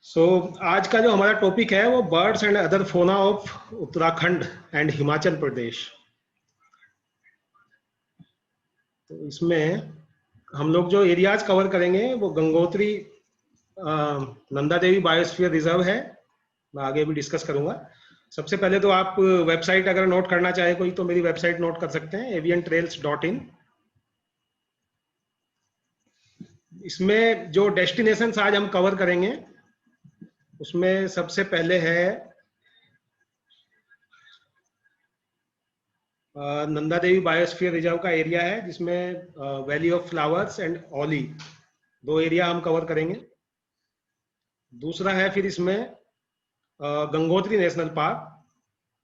आज का जो हमारा टॉपिक है वो बर्ड्स एंड अदर फोना ऑफ उत्तराखंड एंड हिमाचल प्रदेश। तो इसमें हम लोग जो एरियाज कवर करेंगे वो गंगोत्री नंदा देवी बायोस्फीयर रिजर्व है। मैं आगे भी डिस्कस करूंगा। सबसे पहले तो आप वेबसाइट अगर नोट करना चाहे कोई तो मेरी वेबसाइट नोट कर सकते हैं, aviantrails.in। इसमें जो डेस्टिनेशंस आज हम कवर करेंगे उसमें सबसे पहले है नंदा देवी बायोस्फीयर रिजर्व का एरिया है, जिसमें वैली ऑफ फ्लावर्स एंड ओली दो एरिया हम कवर करेंगे। दूसरा है फिर इसमें गंगोत्री नेशनल पार्क,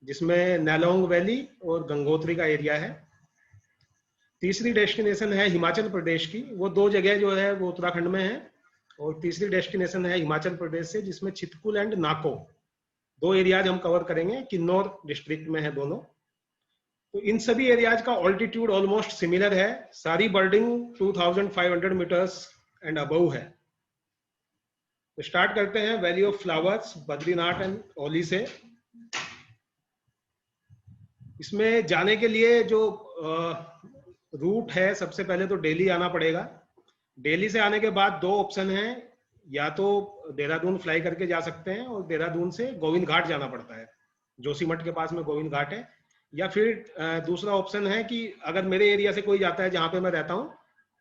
जिसमें नैलोंग वैली और गंगोत्री का एरिया है। तीसरी डेस्टिनेशन है हिमाचल प्रदेश की, वो दो जगह जो है वो उत्तराखंड में है। और तीसरी डेस्टिनेशन है हिमाचल प्रदेश से, जिसमें चितकुल एंड नाको दो एरियाज हम कवर करेंगे। किन्नौर डिस्ट्रिक्ट में है दोनों। तो इन सभी एरियाज का ऑल्टीट्यूड ऑलमोस्ट सिमिलर है। सारी बर्डिंग 2500 मीटर्स एंड अबव है। तो स्टार्ट करते हैं valley of flowers, Badrinath and Auli से। इसमें जाने के लिए जो रूट है, सबसे पहले तो दिल्ली आना पड़ेगा। दिल्ली से आने के बाद दो ऑप्शन हैं, या तो देहरादून फ्लाई करके जा सकते हैं और देहरादून से गोविंद घाट जाना पड़ता है। जोशीमठ के पास में गोविंद घाट है। या फिर दूसरा ऑप्शन है कि अगर मेरे एरिया से कोई जाता है जहां पे मैं रहता हूं,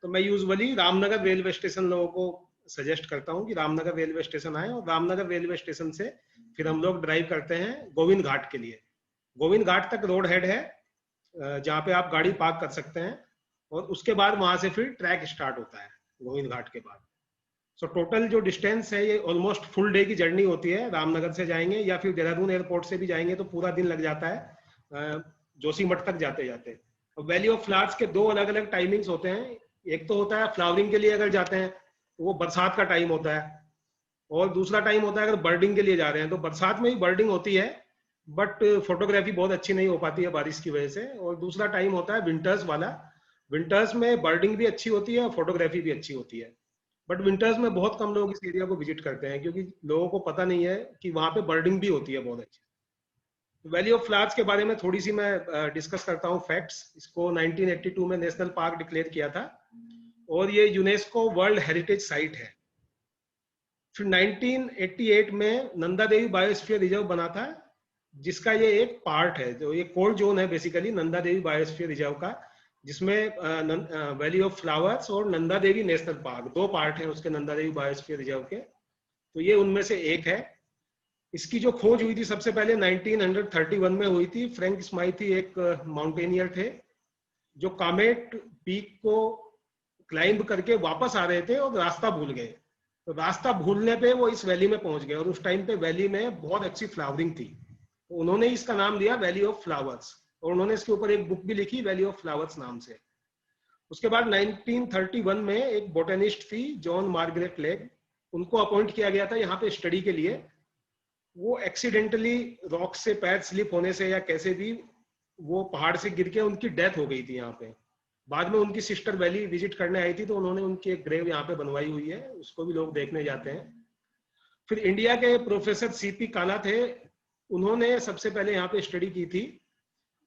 तो मैं यूजुअली रामनगर रेलवे स्टेशन लोगों को सजेस्ट करता हूं कि रामनगर रेलवे स्टेशन आए, और रामनगर रेलवे स्टेशन से फिर हम लोग ड्राइव करते हैं गोविंद घाट के लिए। गोविंद घाट तक रोड हेड है जहाँ पे आप गाड़ी पार्क कर सकते हैं, और उसके बाद वहां से फिर ट्रैक स्टार्ट होता है गोविंद घाट के बाद। सो टोटल जो डिस्टेंस है ये ऑलमोस्ट फुल डे की जर्नी होती है। रामनगर से जाएंगे या फिर देहरादून एयरपोर्ट से भी जाएंगे तो पूरा दिन लग जाता है जोशीमठ तक जाते जाते। वैली ऑफ फ्लावर्स के दो अलग अलग टाइमिंग्स होते हैं। एक तो होता है फ्लावरिंग के लिए अगर जाते हैं तो वो बरसात का टाइम होता है, और दूसरा टाइम होता है अगर बर्डिंग के लिए जा रहे हैं तो बरसात में ही बर्डिंग होती है, बट फोटोग्राफी बहुत अच्छी नहीं हो पाती है बारिश की वजह से। और दूसरा टाइम होता है विंटर्स वाला। विंटर्स में बर्डिंग भी अच्छी होती है और फोटोग्राफी भी अच्छी होती है। बट विंटर्स में बहुत कम लोग इस एरिया को विजिट करते हैं, क्योंकि लोगों को पता नहीं है कि वहां पे बर्डिंग भी होती है बहुत अच्छी। वैली ऑफ फ्लावर्स के बारे में थोड़ी सी मैं डिस्कस करता हूँ फैक्ट्स। इसको 1982 में नेशनल पार्क डिक्लेयर किया था, और ये यूनेस्को वर्ल्ड हेरिटेज साइट है। फिर 1988 में नंदा देवी बायोस्फीयर रिजर्व बना था, जिसका ये एक पार्ट है। जो ये कोल्ड जोन है basically Nanda Devi biosphere reserve का, जिसमें वैली ऑफ फ्लावर्स और नंदा देवी नेशनल पार्क दो पार्ट हैं उसके, नंदा देवी बायोस्फीयर रिजर्व के। तो ये उनमें से एक है। इसकी जो खोज हुई थी सबसे पहले 1931 में हुई थी। फ्रैंक स्माइथी एक माउंटेनियर थे जो कामेट पीक को क्लाइंब करके वापस आ रहे थे और रास्ता भूल गए। तो रास्ता भूलने पे वो इस वैली में पहुंच गए, और उस टाइम पे वैली में बहुत अच्छी फ्लावरिंग थी, तो उन्होंने इसका नाम दिया वैली ऑफ फ्लावर्स, और उन्होंने इसके ऊपर एक बुक भी लिखी वैली ऑफ फ्लावर्स नाम से। उसके बाद 1931 में एक बोटेनिस्ट थी जॉन मार्गरेट लेग, उनको अपॉइंट किया गया था यहाँ पे स्टडी के लिए। वो एक्सीडेंटली रॉक से पैर स्लिप होने से या कैसे भी वो पहाड़ से गिर के उनकी डेथ हो गई थी यहाँ पे। बाद में उनकी सिस्टर वैली विजिट करने आई थी, तो उन्होंने उनकी एक ग्रेव यहाँ पे बनवाई हुई है, उसको भी लोग देखने जाते हैं। फिर इंडिया के प्रोफेसर सीपी काला थे, उन्होंने सबसे पहले यहाँ पे स्टडी की थी,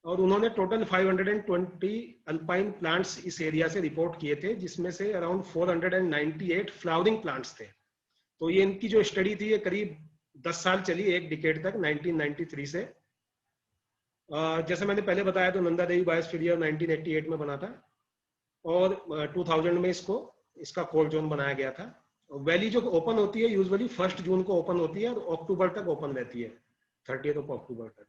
और उन्होंने टोटल 520 अल्पाइन प्लांट्स इस एरिया से रिपोर्ट किए थे, जिसमें से अराउंड 498 फ्लावरिंग प्लांट्स थे। तो ये इनकी जो स्टडी थी ये करीब 10 साल चली, एक डिकेड तक, 1993 से। जैसे मैंने पहले बताया तो नंदा देवी बायोस्फीयर 1988 में बना था, और 2000 में इसका कोल्ड जोन बनाया गया था। वैली जो ओपन होती है यूजुअली 1 जून को ओपन होती है, और अक्टूबर तक ओपन रहती है, 30 अक्टूबर तक।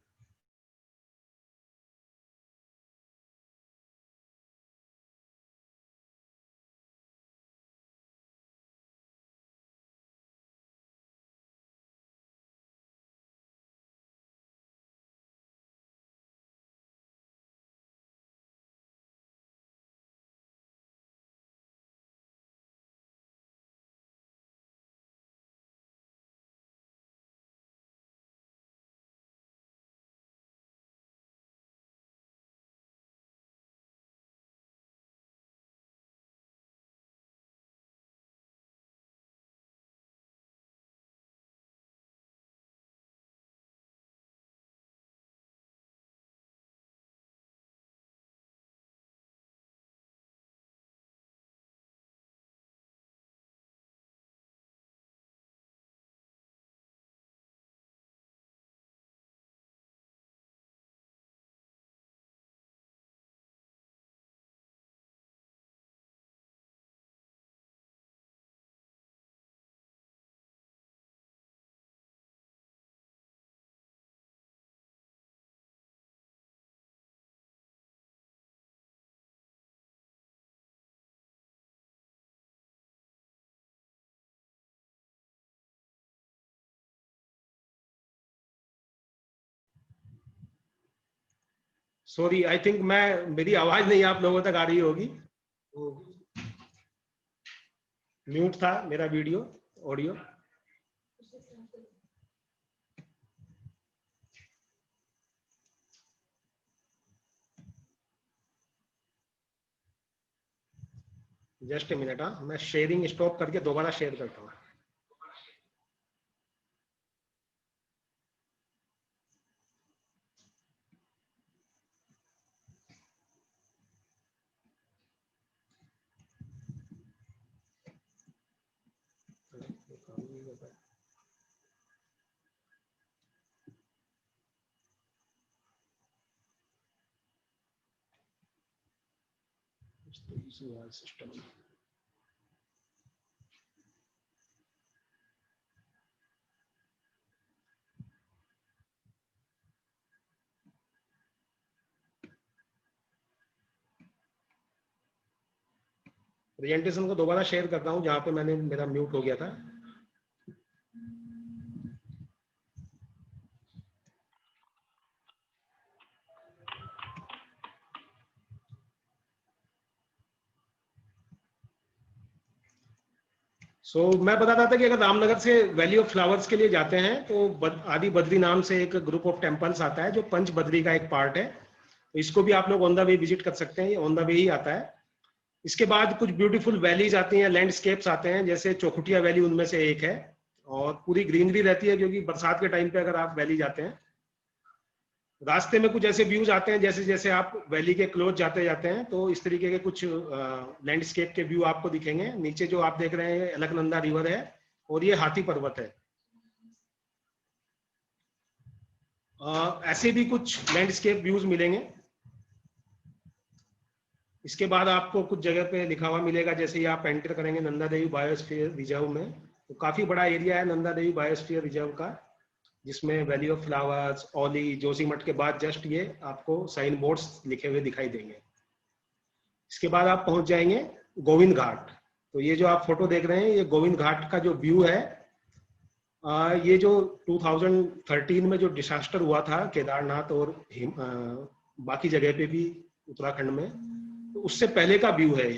सॉरी, आई थिंक मेरी आवाज नहीं आप लोगों तक आ रही होगी, म्यूट था मेरा video audio. Just a minute, हाँ मैं शेयरिंग स्टॉप करके दोबारा शेयर करता हूँ। सिस्टम प्रेजेंटेशन को दोबारा शेयर करता हूँ जहाँ पे मेरा म्यूट हो गया था। मैं बता रहा था कि अगर रामनगर से वैली ऑफ फ्लावर्स के लिए जाते हैं तो आदि बद्री नाम से एक ग्रुप ऑफ टेम्पल्स आता है जो पंच बद्री का एक पार्ट है, तो इसको भी आप लोग ऑन द वे विजिट कर सकते हैं, ये ऑन द वे ही आता है। इसके बाद कुछ ब्यूटीफुल वैलीज आती हैं, लैंडस्केप्स आते हैं, जैसे चौखुटिया वैली उनमें से एक है, और पूरी ग्रीनरी रहती है क्योंकि बरसात के टाइम पे अगर आप वैली जाते हैं। रास्ते में कुछ ऐसे व्यूज आते हैं, जैसे जैसे आप वैली के क्लोज जाते जाते हैं तो इस तरीके के कुछ लैंडस्केप के व्यू आपको दिखेंगे। नीचे जो आप देख रहे हैं अलकनंदा रिवर है और ये हाथी पर्वत है। ऐसे भी कुछ लैंडस्केप व्यूज मिलेंगे। इसके बाद आपको कुछ जगह पे लिखा हुआ मिलेगा, जैसे ही आप एंटर करेंगे नंदा देवी बायोस्फीयर रिजर्व में, तो काफी बड़ा एरिया है नंदा देवी बायोस्फीयर रिजर्व का, जिसमें वैली ऑफ फ्लावर्स, ओली, जोशीमठ के बाद जस्ट ये आपको साइन बोर्ड्स लिखे हुए दिखाई देंगे। इसके बाद आप पहुंच जाएंगे गोविंद घाट। तो ये जो आप फोटो देख रहे हैं ये गोविंद घाट का जो व्यू है। ये जो 2013 में जो डिसास्टर हुआ था केदारनाथ और बाकी जगह पे भी उत्तराखंड में, तो उससे पहले का व्यू है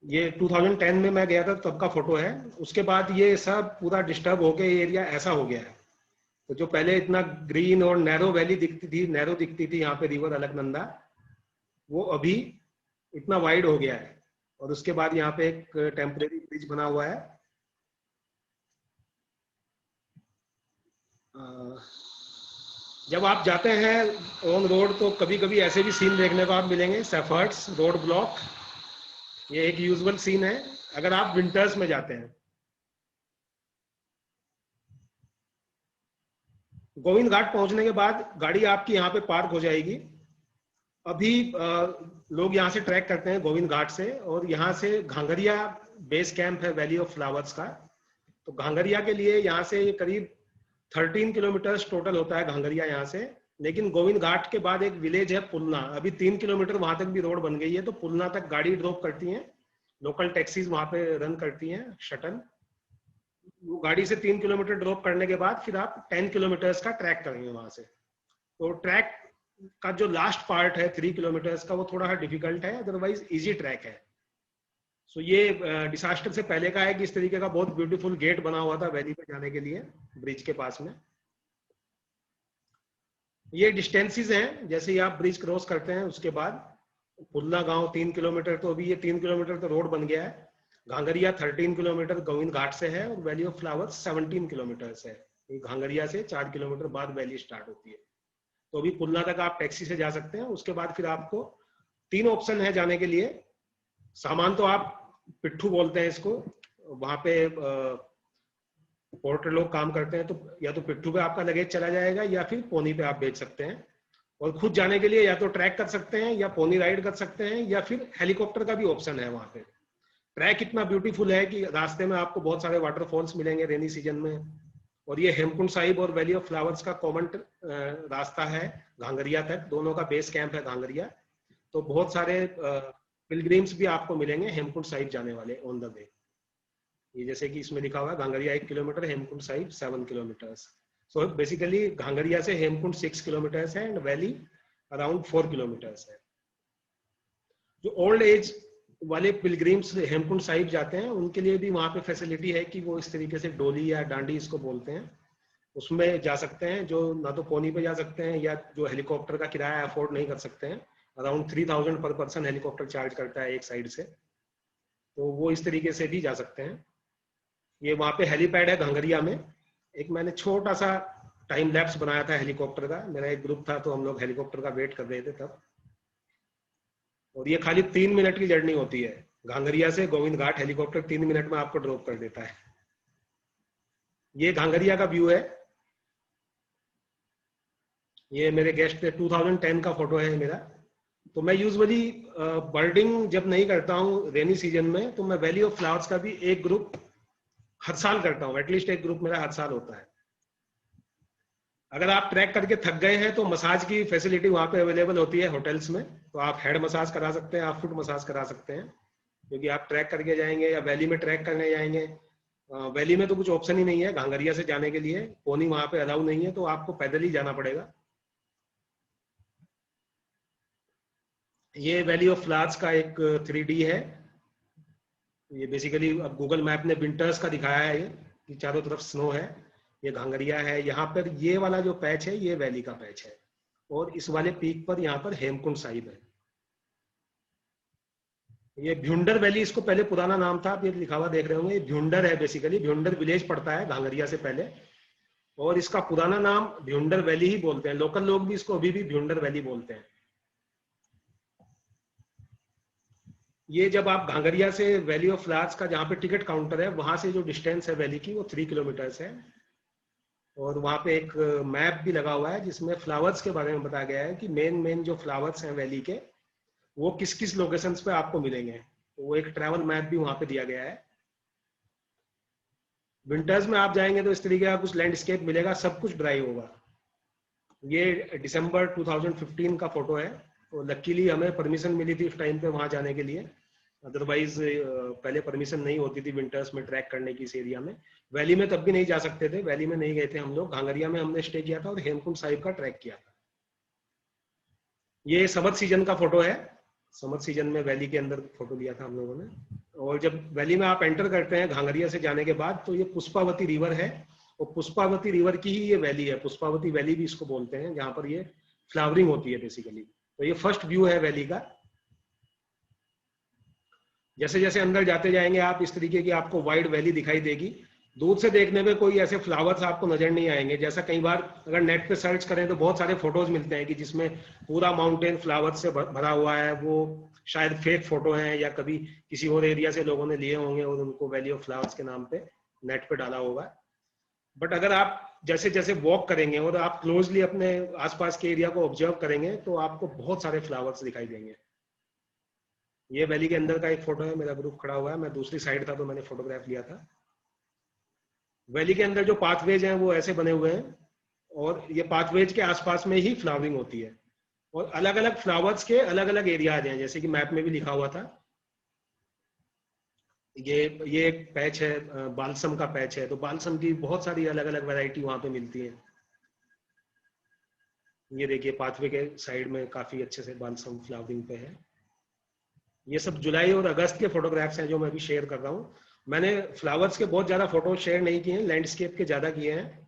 ये 2010 में मैं गया था तब का फोटो है। उसके बाद ये सब पूरा डिस्टर्ब होके ये एरिया ऐसा हो गया है। तो जो पहले इतना ग्रीन और नैरो वैली नैरो दिखती थी यहाँ पे रिवर अलकनंदा, वो अभी इतना वाइड हो गया है। और उसके बाद यहाँ पे एक टेम्परेरी ब्रिज बना हुआ है। जब आप जाते हैं ऑन रोड तो कभी कभी ऐसे भी सीन देखने को आप मिलेंगे, सेफर्ट्स, रोड ब्लॉक, ये एक यूजुअल सीन है अगर आप विंटर्स में जाते हैं। गोविंद घाट पहुंचने के बाद गाड़ी आपकी यहाँ पे पार्क हो जाएगी। अभी लोग यहाँ से ट्रैक करते हैं गोविंद घाट से, और यहाँ से घांगरिया बेस कैंप है वैली ऑफ फ्लावर्स का। तो घांगरिया के लिए यहाँ से करीब 13 किलोमीटर टोटल होता है घांगरिया यहाँ से। लेकिन गोविंद घाट के बाद एक विलेज है पुलना, अभी 3 किलोमीटर वहां तक भी रोड बन गई है, तो पुलना तक गाड़ी ड्रॉप करती हैं, लोकल टैक्सीज वहां पे रन करती हैं, शटल। वो गाड़ी से 3 किलोमीटर ड्रॉप करने के बाद फिर आप 10 किलोमीटर्स का ट्रैक करेंगे वहां से। तो ट्रैक का जो लास्ट पार्ट है 3 किलोमीटर्स का वो थोड़ा सा डिफिकल्ट है, अदरवाइज इजी ट्रैक है। सो ये डिसास्टर से पहले का है कि इस तरीके का बहुत ब्यूटीफुल गेट बना हुआ था वैली पे जाने के लिए, ब्रिज के पास में। ये डिस्टेंसेस हैं, जैसे ही आप ब्रिज क्रॉस करते हैं उसके बाद पुल्ला गांव 3 किलोमीटर, तो अभी ये 3 किलोमीटर तो रोड बन गया है। घांगरिया 13 किलोमीटर गोविंद घाट से है, और वैली ऑफ फ्लावर्स 17 किलोमीटर है। घांगरिया से 4 किलोमीटर बाद वैली स्टार्ट होती है। तो अभी पुल्ला तक आप टैक्सी से जा सकते हैं। उसके बाद फिर आपको 3 ऑप्शन है जाने के लिए। सामान तो आप पिट्ठू बोलते हैं इसको, वहां पे पोर्टर लोग काम करते हैं, तो या तो पिट्ठू पे आपका लगेज चला जाएगा या फिर पोनी पे आप भेज सकते हैं। और खुद जाने के लिए या तो ट्रैक कर सकते हैं या पोनी राइड कर सकते हैं, या फिर हेलीकॉप्टर का भी ऑप्शन है वहां पे। ट्रैक इतना ब्यूटीफुल है कि रास्ते में आपको बहुत सारे वाटरफॉल्स मिलेंगे रेनी सीजन में। और ये हेमकुंड साहिब और वैली ऑफ फ्लावर्स का कॉमन रास्ता है घांगरिया तक, दोनों का बेस कैंप है घांगरिया। तो बहुत सारे पिलग्रिम्स भी आपको मिलेंगे हेमकुंड साहिब जाने वाले ऑन द वे। ये जैसे कि इसमें लिखा हुआ है Ghangaria 1 kilometre, Hemkund Sahib 7 kilometre. So basically Ghangaria से हेमकुंड 6 किलोमीटर्स है एंड वैली अराउंड 4 किलोमीटर्स है। जो ओल्ड एज वाले पिलग्रिम्स हेमकुंड साहिब जाते हैं उनके लिए भी वहाँ पे फैसिलिटी है कि वो इस तरीके से डोली या डांडी इसको बोलते हैं, उसमें जा सकते हैं, जो ना तो पोनी पे जा सकते हैं या जो हेलीकॉप्टर का किराया अफोर्ड नहीं कर सकते हैं। अराउंड 3000 पर पर्सन हेलीकॉप्टर चार्ज करता है एक साइड से, तो वो इस तरीके से भी जा सकते हैं। ये वहाँ पे हेलीपैड है घांगरिया में। एक मैंने छोटा सा टाइम लैप्स बनाया था हेलीकॉप्टर का, मेरा एक ग्रुप था तो हम लोग हेलीकॉप्टर का वेट कर रहे थे तब। और ये खाली 3 मिनट की जर्नी होती है घांगरिया से गोविंद घाट, हेलीकॉप्टर 3 मिनट में आपको ड्रॉप कर देता है। ये घांगरिया का व्यू है। ये मेरे गेस्ट 2010 का फोटो है मेरा। तो मैं यूजुअली बर्डिंग जब नहीं करता हूँ रेनी सीजन में, तो मैं वैली ऑफ फ्लावर्स का भी एक ग्रुप हर साल करता हूँ, एटलीस्ट एक ग्रुप मेरा हर साल होता है। अगर आप ट्रैक करके थक गए हैं तो मसाज की फैसिलिटी वहाँ पे अवेलेबल होती है होटल्स में, तो आप हेड मसाज करा सकते हैं, आप फुट मसाज करा सकते हैं, क्योंकि आप ट्रैक करके जाएंगे या वैली में ट्रैक करने जाएंगे। वैली में तो कुछ ऑप्शन ही नहीं है घांगरिया से जाने के लिए, पोनी वहाँ पे अलाउ नहीं है, तो आपको पैदल ही जाना पड़ेगा। ये वैली ऑफ फ्लावर्स का एक 3D है। ये बेसिकली अब गूगल मैप ने विंटर्स का दिखाया है, ये कि चारों तरफ स्नो है। ये घांगरिया है, यहाँ पर ये वाला जो पैच है ये वैली का पैच है, और इस वाले पीक पर यहाँ पर हेमकुंड साहिब है। ये भ्युंडर वैली इसको पहले पुराना नाम था, आप ये लिखा हुआ देख रहे होंगे, ये भ्युंडर है बेसिकली, भ्युंडर विलेज पड़ता है घांगरिया से पहले, और इसका पुराना नाम भ्युंडर वैली ही बोलते हैं। लोकल लोग भी इसको अभी भी भ्युंडर वैली बोलते हैं। ये जब आप घांगरिया से वैली ऑफ फ्लावर्स का जहाँ पे टिकट काउंटर है वहां से जो डिस्टेंस है वैली की वो 3 किलोमीटर्स है। और वहाँ पे एक मैप भी लगा हुआ है जिसमें फ्लावर्स के बारे में बताया गया है कि मेन जो फ्लावर्स हैं वैली के वो किस किस लोकेशंस पे आपको मिलेंगे, तो वो एक ट्रैवल मैप भी वहाँ पे दिया गया है। विंटर्स में आप जाएंगे तो इस तरीके का कुछ लैंडस्केप मिलेगा, सब कुछ ड्राई होगा। ये दिसंबर 2015 का फोटो है, तो लकीली हमें परमिशन मिली थी उस टाइम पे वहां जाने के लिए, अदरवाइज पहले परमिशन नहीं होती थी विंटर्स में ट्रैक करने की इस एरिया में। वैली में तब भी नहीं जा सकते थे, वैली में नहीं गए थे हम लोग, घांगरिया में हमने स्टे किया था और हेमकुंड साहिब का ट्रैक किया था। ये समर सीजन का फोटो है, समर सीजन में वैली के अंदर फोटो लिया था हम लोगों ने। और जब वैली में आप एंटर करते हैं घांगरिया से जाने के बाद, तो ये पुष्पावती रिवर है, और पुष्पावती रिवर की ही ये वैली है, पुष्पावती वैली भी इसको बोलते हैं, जहां पर ये फ्लावरिंग होती है बेसिकली। तो ये फर्स्ट व्यू है वैली का। जैसे जैसे अंदर जाते जाएंगे आप इस तरीके की आपको वाइड वैली दिखाई देगी। दूर से देखने में कोई ऐसे फ्लावर्स आपको नजर नहीं आएंगे, जैसा कई बार अगर नेट पे सर्च करें तो बहुत सारे फोटोज मिलते हैं कि जिसमें पूरा माउंटेन फ्लावर्स से भरा हुआ है, वो शायद फेक फोटो हैं या कभी किसी और एरिया से लोगों ने लिए होंगे और उनको वैली ऑफ फ्लावर्स के नाम पे नेट पे डाला होगा। बट अगर आप जैसे जैसे वॉक करेंगे और आप क्लोजली अपने आसपास के एरिया को ऑब्जर्व करेंगे तो आपको बहुत सारे फ्लावर्स दिखाई देंगे। ये वैली के अंदर का एक फोटो है, मेरा ग्रुप खड़ा हुआ है, मैं दूसरी साइड था तो मैंने फोटोग्राफ लिया था। वैली के अंदर जो पाथवेज हैं वो ऐसे बने हुए हैं, और ये पाथवेज के आसपास में ही फ्लावरिंग होती है, और अलग अलग फ्लावर्स के अलग अलग एरियाज हैं, जैसे कि मैप में भी लिखा हुआ था। ये एक पैच है, बालसम का पैच है, तो बालसम की बहुत सारी अलग अलग वैरायटी वहां पे मिलती है। ये देखिए पाथवे के साइड में काफी अच्छे से बालसम फ्लावरिंग पे है। ये सब जुलाई और अगस्त के फोटोग्राफ्स हैं जो मैं भी शेयर कर रहा हूँ। मैंने फ्लावर्स के बहुत ज्यादा फोटो शेयर नहीं किए हैं, लैंडस्केप के ज्यादा किए हैं।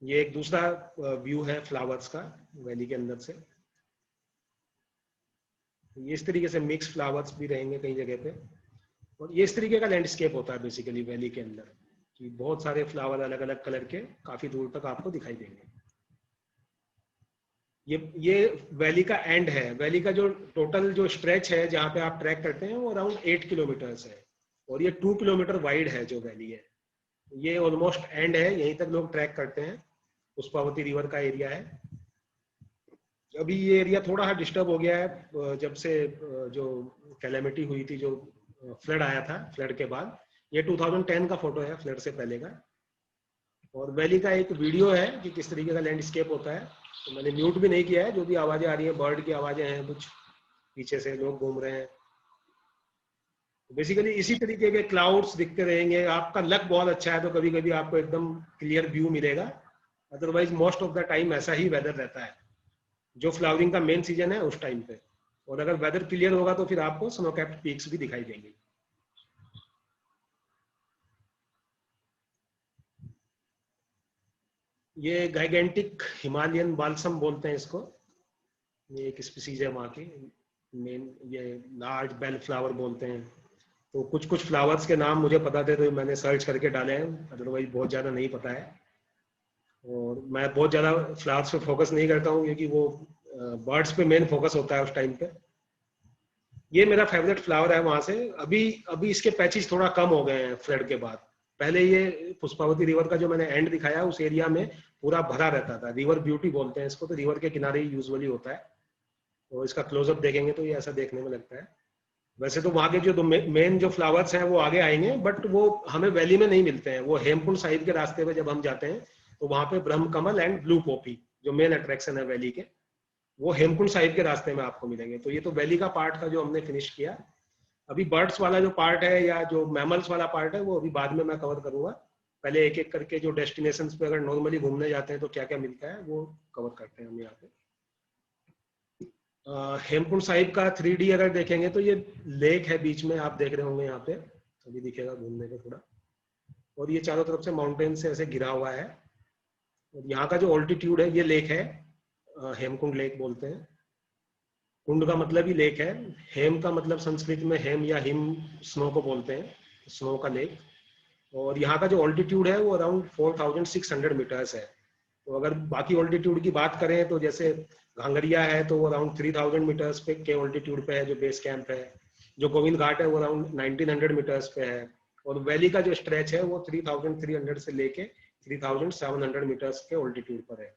ये एक दूसरा व्यू है फ्लावर्स का वैली के अंदर से। ये इस तरीके से मिक्स फ्लावर्स भी रहेंगे कई जगह पे, और ये इस तरीके का लैंडस्केप होता है बेसिकली वैली के अंदर, कि बहुत सारे फ्लावर अलग अलग कलर के काफी दूर तक आपको दिखाई देंगे। ये वैली का एंड है, वैली का जो टोटल जो स्ट्रेच है जहाँ पे आप ट्रैक करते हैं वो अराउंड 8 किलोमीटर्स है, और ये 2 किलोमीटर वाइड है जो वैली है। ये ऑलमोस्ट एंड है, यहीं तक लोग ट्रैक करते हैं, पुष्पावती रिवर का एरिया है। अभी ये एरिया थोड़ा सा डिस्टर्ब हो गया है जब से जो कैलेमिटी हुई थी, जो फ्लड आया था, फ्लड के बाद। ये 2010 का फोटो है, फ्लड से पहले का। और वैली का एक वीडियो है कि किस तरीके का लैंडस्केप होता है, तो मैंने म्यूट भी नहीं किया है, जो भी आवाजें आ रही हैं, बर्ड की आवाजें हैं, कुछ पीछे से लोग घूम रहे हैं। बेसिकली इसी तरीके के क्लाउड्स दिखते रहेंगे। आपका लक बहुत अच्छा है तो कभी कभी आपको एकदम क्लियर व्यू मिलेगा, otherwise most of the time ऐसा ही वेदर रहता है जो फ्लावरिंग का मेन सीजन है उस टाइम पे। और अगर वेदर क्लियर होगा तो फिर आपको स्नो कैप्ड पीक्स भी दिखाई देंगी। ये गाइगेंटिक हिमालयन बाल्सम बोलते हैं इसको। ये एक स्पीसीज है वहाँ की मेन। ये लार्ज बेल फ्लावर बोलते हैं। तो कुछ कुछ फ्लावर्स के नाम मुझे पता थे तो मैंने सर्च करके डाले हैं, अदरवाइज बहुत ज़्यादा नहीं पता है। और मैं बहुत ज़्यादा फ्लावर्स पे फोकस नहीं करता हूँ क्योंकि वो बर्ड्स पे मेन फोकस होता है उस टाइम पे। ये मेरा फेवरेट फ्लावर है वहां से। अभी अभी इसके पैचेस थोड़ा कम हो गए हैं फ्लड के बाद। पहले ये पुष्पावती रिवर का जो मैंने एंड दिखाया उस एरिया में पूरा भरा रहता था। रिवर ब्यूटी बोलते हैं इसको, तो रिवर के किनारे ही यूजुअली होता है। और इसका क्लोजअप देखेंगे तो ये ऐसा देखने में लगता है। वैसे तो वहाँ के जो मेन जो फ्लावर्स हैं वो आगे आएंगे, बट वो हमें वैली में नहीं मिलते हैं। वो हेमकुंड साहिब के रास्ते पे जब हम जाते हैं तो वहाँ पे ब्रह्म कमल एंड ब्लू पॉपी जो मेन अट्रैक्शन है वैली के, वो हेमकुंड साहिब के रास्ते में आपको मिलेंगे। तो ये तो वैली का पार्ट था जो हमने फिनिश किया। अभी बर्ड्स वाला जो पार्ट है या जो मैमल्स वाला पार्ट है वो अभी बाद में मैं कवर करूंगा। पहले एक एक करके जो डेस्टिनेशंस पे अगर नॉर्मली घूमने जाते हैं तो क्या क्या मिलता है वो कवर करते हैं हम यहाँ पे। हेमकुंड साहिब का 3D अगर देखेंगे तो ये लेक है बीच में, आप देख रहे होंगे यहाँ पे, अभी दिखेगा घूमने को थोड़ा। और ये चारों तरफ से माउंटेन से ऐसे घिरा हुआ है। और यहाँ का जो ऑल्टीट्यूड है, ये लेक है, हेमकुंड लेक बोलते हैं। कुंड का मतलब ही लेक है। हेम का मतलब संस्कृत में हेम या हिम स्नो को बोलते हैं, स्नो का लेक। और यहाँ का जो ऑल्टीट्यूड है वो अराउंड 4600 मीटर्स है। तो अगर बाकी ऑल्टीट्यूड की बात करें तो जैसे घांगरिया है तो वो अराउंड 3000 मीटर्स पे के ऑल्टीट्यूड पे है जो बेस कैंप है। जो गोविंद घाट है वो अराउंड 1900 मीटर्स पे है। और वैली का जो स्ट्रेच है वो 3300 से लेके 3700 मीटर्स के ऑल्टीट्यूड पर है।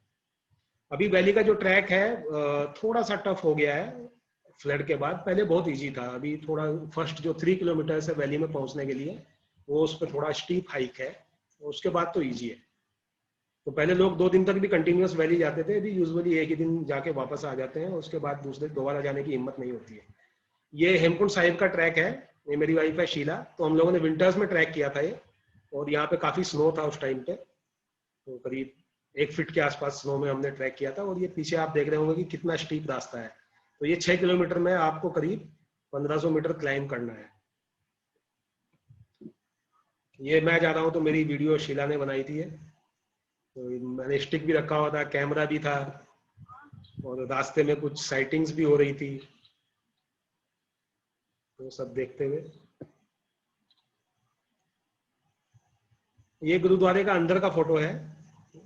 अभी वैली का जो ट्रैक है थोड़ा सा टफ हो गया है फ्लड के बाद। पहले बहुत इजी था, अभी थोड़ा फर्स्ट जो 3 किलोमीटर है वैली में पहुंचने के लिए वो उस पर थोड़ा स्टीप हाइक है। उसके बाद तो इजी है। तो पहले लोग 2 दिन तक भी कंटिन्यूअस वैली जाते थे, अभी यूजुअली एक ही दिन जाके वापस आ जाते हैं, उसके बाद दूसरे दोबारा जाने की हिम्मत नहीं होती है। ये हेमकुंड साहिब का ट्रैक है। ये मेरी वाइफ है शीला, तो हम लोगों ने विंटर्स में ट्रैक किया था ये। और यहाँ पे काफी स्नो था उस टाइम पे, तो करीब 1 फीट के आसपास स्नो में हमने ट्रैक किया था। और ये पीछे आप देख रहे होंगे कि कितना स्टीप रास्ता है। तो ये 6 किलोमीटर में आपको करीब 1500 मीटर क्लाइम करना है। ये मैं जा रहा हूँ तो मेरी वीडियो शीला ने बनाई थी। तो मैंने स्टिक भी रखा हुआ था, कैमरा भी था, और रास्ते में कुछ साइटिंग्स भी हो रही थी, तो सब देखते हुए। ये गुरुद्वारे का अंदर का फोटो है।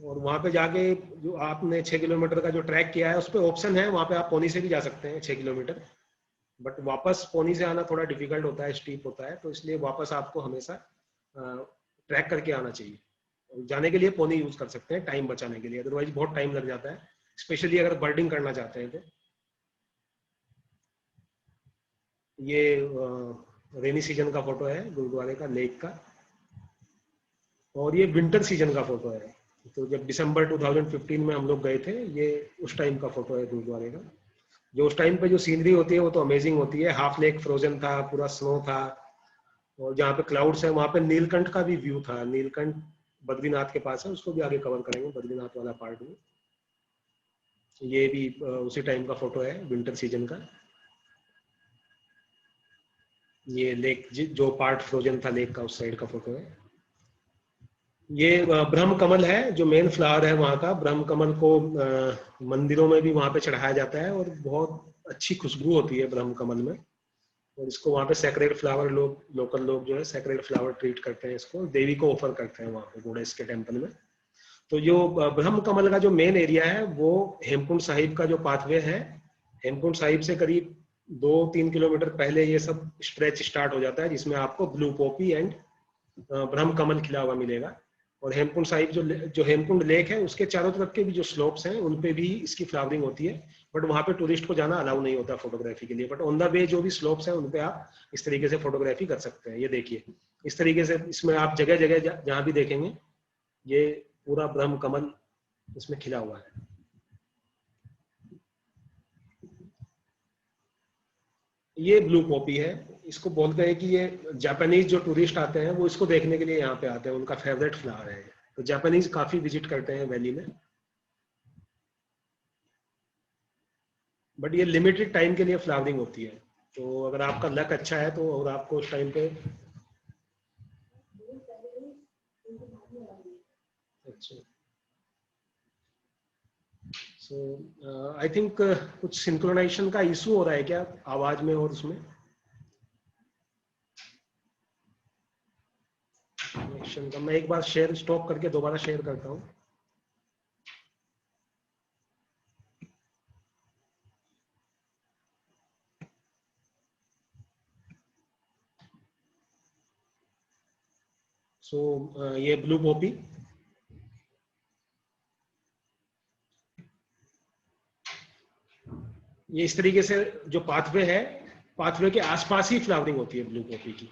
और वहां पे जाके जो आपने 6 किलोमीटर का जो ट्रैक किया है उस पर ऑप्शन है, वहां पे आप पोनी से भी जा सकते हैं 6 किलोमीटर। बट वापस पोनी से आना थोड़ा डिफिकल्ट होता है, स्टीप होता है, तो इसलिए वापस आपको हमेशा ट्रैक करके आना चाहिए। जाने के लिए पोनी यूज कर सकते हैं टाइम बचाने के लिए, अदरवाइज बहुत टाइम लग जाता है, स्पेशली अगर बर्डिंग करना चाहते हैं तो। ये रेनी सीजन का फोटो है गुरुद्वारे का, लेक का। और ये विंटर सीजन का फोटो है। तो जब दिसंबर 2015 में हम लोग गए थे, ये उस टाइम का फोटो है गुरुद्वारे का। जो उस टाइम पे जो सीनरी होती है वो तो अमेजिंग होती है। हाफ लेक फ्रोजन था, पूरा स्नो था। और जहाँ पे क्लाउड्स है वहां पे नीलकंठ का भी व्यू था। नीलकंठ बद्रीनाथ के पास है, उसको भी आगे कवर करेंगे बद्रीनाथ वाला पार्ट में। ये भी उसी टाइम का फोटो है, विंटर सीजन का। ये लेक जो पार्ट फ्रोजन था लेक का, उस साइड का फोटो है। ये ब्रह्म कमल है जो मेन फ्लावर है वहाँ का। ब्रह्म कमल को मंदिरों में भी वहाँ पे चढ़ाया जाता है और बहुत अच्छी खुशबू होती है ब्रह्म कमल में। और इसको वहाँ पे सेक्रेड फ्लावर, लोग लोकल लोग जो है सेक्रेड फ्लावर ट्रीट करते हैं, इसको देवी को ऑफर करते हैं वहाँ पे गोडेस के टेम्पल में। तो जो ब्रह्म कमल का जो मेन एरिया है वो हेमकुंड साहिब का जो पाथवे है, हेमकुंड साहिब से करीब 2-3 किलोमीटर पहले ये सब स्ट्रेच स्टार्ट हो जाता है, जिसमें आपको ब्लू पॉपी एंड ब्रह्म कमल खिला हुआ मिलेगा। और हेमकुंड साहिब जो हेमकुंड लेक है उसके चारों तरफ के भी जो स्लोप्स हैं उन पे भी इसकी फ्लावरिंग होती है। बट वहां पे टूरिस्ट को जाना अलाउ नहीं होता फोटोग्राफी के लिए। बट ऑन द वे जो भी स्लोप्स हैं उन पे आप इस तरीके से फोटोग्राफी कर सकते हैं। ये देखिए इस तरीके से इसमें आप जगह जगह जहाँ भी देखेंगे ये पूरा ब्रह्म कमल इसमें खिला हुआ है। ये ब्लू पॉपी है। इसको बोलते हैं कि ये जापानीज जो टूरिस्ट आते हैं वो इसको देखने के लिए यहाँ पे आते हैं, उनका फेवरेट फ्लावर है। तो जापानीज काफी विजिट करते हैं वैली में, बट ये लिमिटेड टाइम के लिए फ्लावरिंग होती है। तो अगर आपका लक अच्छा है तो और आपको उस टाइम पे अच्छा। सो आई थिंक कुछ सिंक्रोनाइजेशन का इशू हो रहा है क्या आवाज में और उसमें कनेक्शन का? मैं एक बार शेयर स्टॉप करके दोबारा शेयर करता हूँ। सो ये ब्लू पॉपी, ये इस तरीके से जो पाथवे है, पाथवे के आसपास ही फ्लावरिंग होती है ब्लू पॉपी की।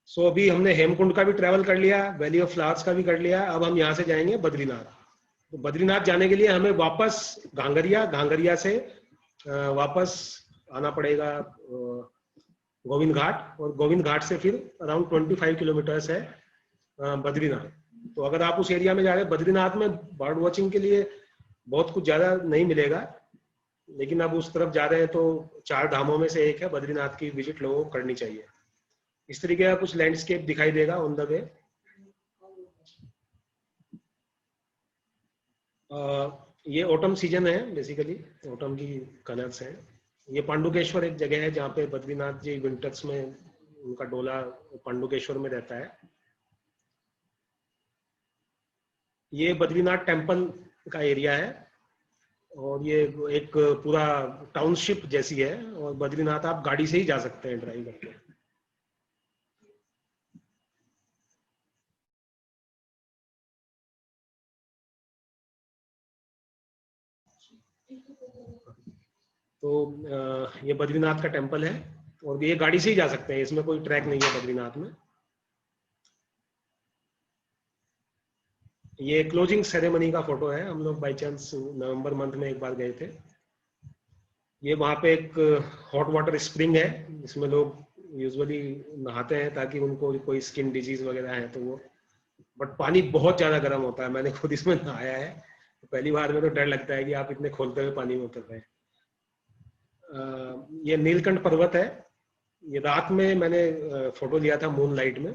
सो अभी हमने हेमकुंड का भी ट्रैवल कर लिया, वैली ऑफ फ्लावर्स का भी कर लिया। अब हम यहाँ से जाएंगे बद्रीनाथ। तो बद्रीनाथ जाने के लिए हमें वापस घांगरिया, घांगरिया से वापस आना पड़ेगा गोविंद घाट, और गोविंद घाट से फिर अराउंड 25 किलोमीटर्स है बद्रीनाथ। तो अगर आप उस एरिया में जा रहे हैं, बद्रीनाथ में बर्ड वॉचिंग के लिए बहुत कुछ ज्यादा नहीं मिलेगा, लेकिन अब उस तरफ जा रहे हैं तो 4 धामों में से एक है, बद्रीनाथ की विजिट लोगों को करनी चाहिए। इस तरीके का कुछ लैंडस्केप दिखाई देगा ऑन द वे। ये ऑटम सीजन है, बेसिकली ऑटम की कलर्स हैं। ये पांडुकेश्वर एक जगह है जहाँ पे बद्रीनाथ जी विंटर्स में उनका डोला पांडुकेश्वर में रहता है। ये बद्रीनाथ टेम्पल का एरिया है, और ये एक पूरा टाउनशिप जैसी है, और बद्रीनाथ आप गाड़ी से ही जा सकते हैं ड्राइव करके। तो ये बद्रीनाथ का टेम्पल है, और ये गाड़ी से ही जा सकते हैं, इसमें कोई ट्रैक नहीं है बद्रीनाथ में। ये क्लोजिंग सेरेमनी का फोटो है, हम लोग बाई चांस नवंबर मंथ में एक बार गए थे। ये वहाँ पे एक हॉट वाटर स्प्रिंग है, इसमें लोग यूजुअली नहाते हैं ताकि उनको कोई स्किन डिजीज वगैरह है तो वो, बट पानी बहुत ज्यादा गर्म होता है। मैंने खुद इसमें नहाया है, तो पहली बार में तो डर लगता है कि आप इतने खोलते हुए पानी में उतर रहे हैं। ये नीलकंठ पर्वत है। ये रात में मैंने फोटो लिया था मून लाइट में,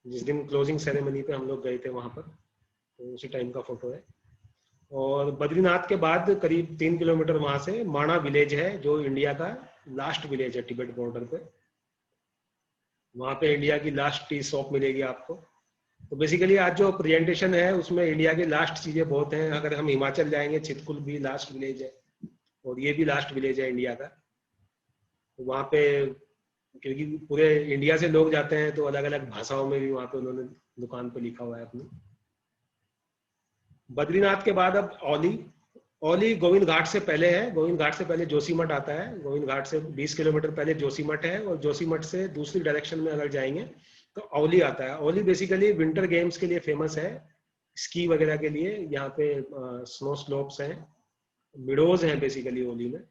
जिस दिन क्लोजिंग सेरेमनी पे हम लोग गए थे वहां पर, तो उसी टाइम का फोटो है। और बद्रीनाथ के बाद करीब 3 किलोमीटर वहां से माणा विलेज है, जो इंडिया का लास्ट विलेज है तिब्बत बॉर्डर पे। वहां पे इंडिया की लास्ट टी शॉप मिलेगी आपको। तो बेसिकली आज जो प्रेजेंटेशन है उसमें इंडिया की लास्ट चीजें बहुत हैं। अगर हम हिमाचल जाएंगे, चितकुल भी लास्ट विलेज है, और ये भी लास्ट विलेज है इंडिया का। तो वहाँ पे क्योंकि पूरे इंडिया से लोग जाते हैं, तो अलग अलग भाषाओं में भी वहाँ पे उन्होंने दुकान पे लिखा हुआ है अपनी। बद्रीनाथ के बाद अब औली। औली गोविंद घाट से पहले है। गोविंद घाट से पहले जोशीमठ आता है। गोविंद घाट से 20 किलोमीटर पहले जोशीमठ है, और जोशीमठ से दूसरी डायरेक्शन में अगर जाएंगे तो औली आता है। औली बेसिकली विंटर गेम्स के लिए फेमस है, स्की वगैरह के लिए। यहाँ पे स्नो स्लोप्स हैं, मिडोज हैं बेसिकली औली में।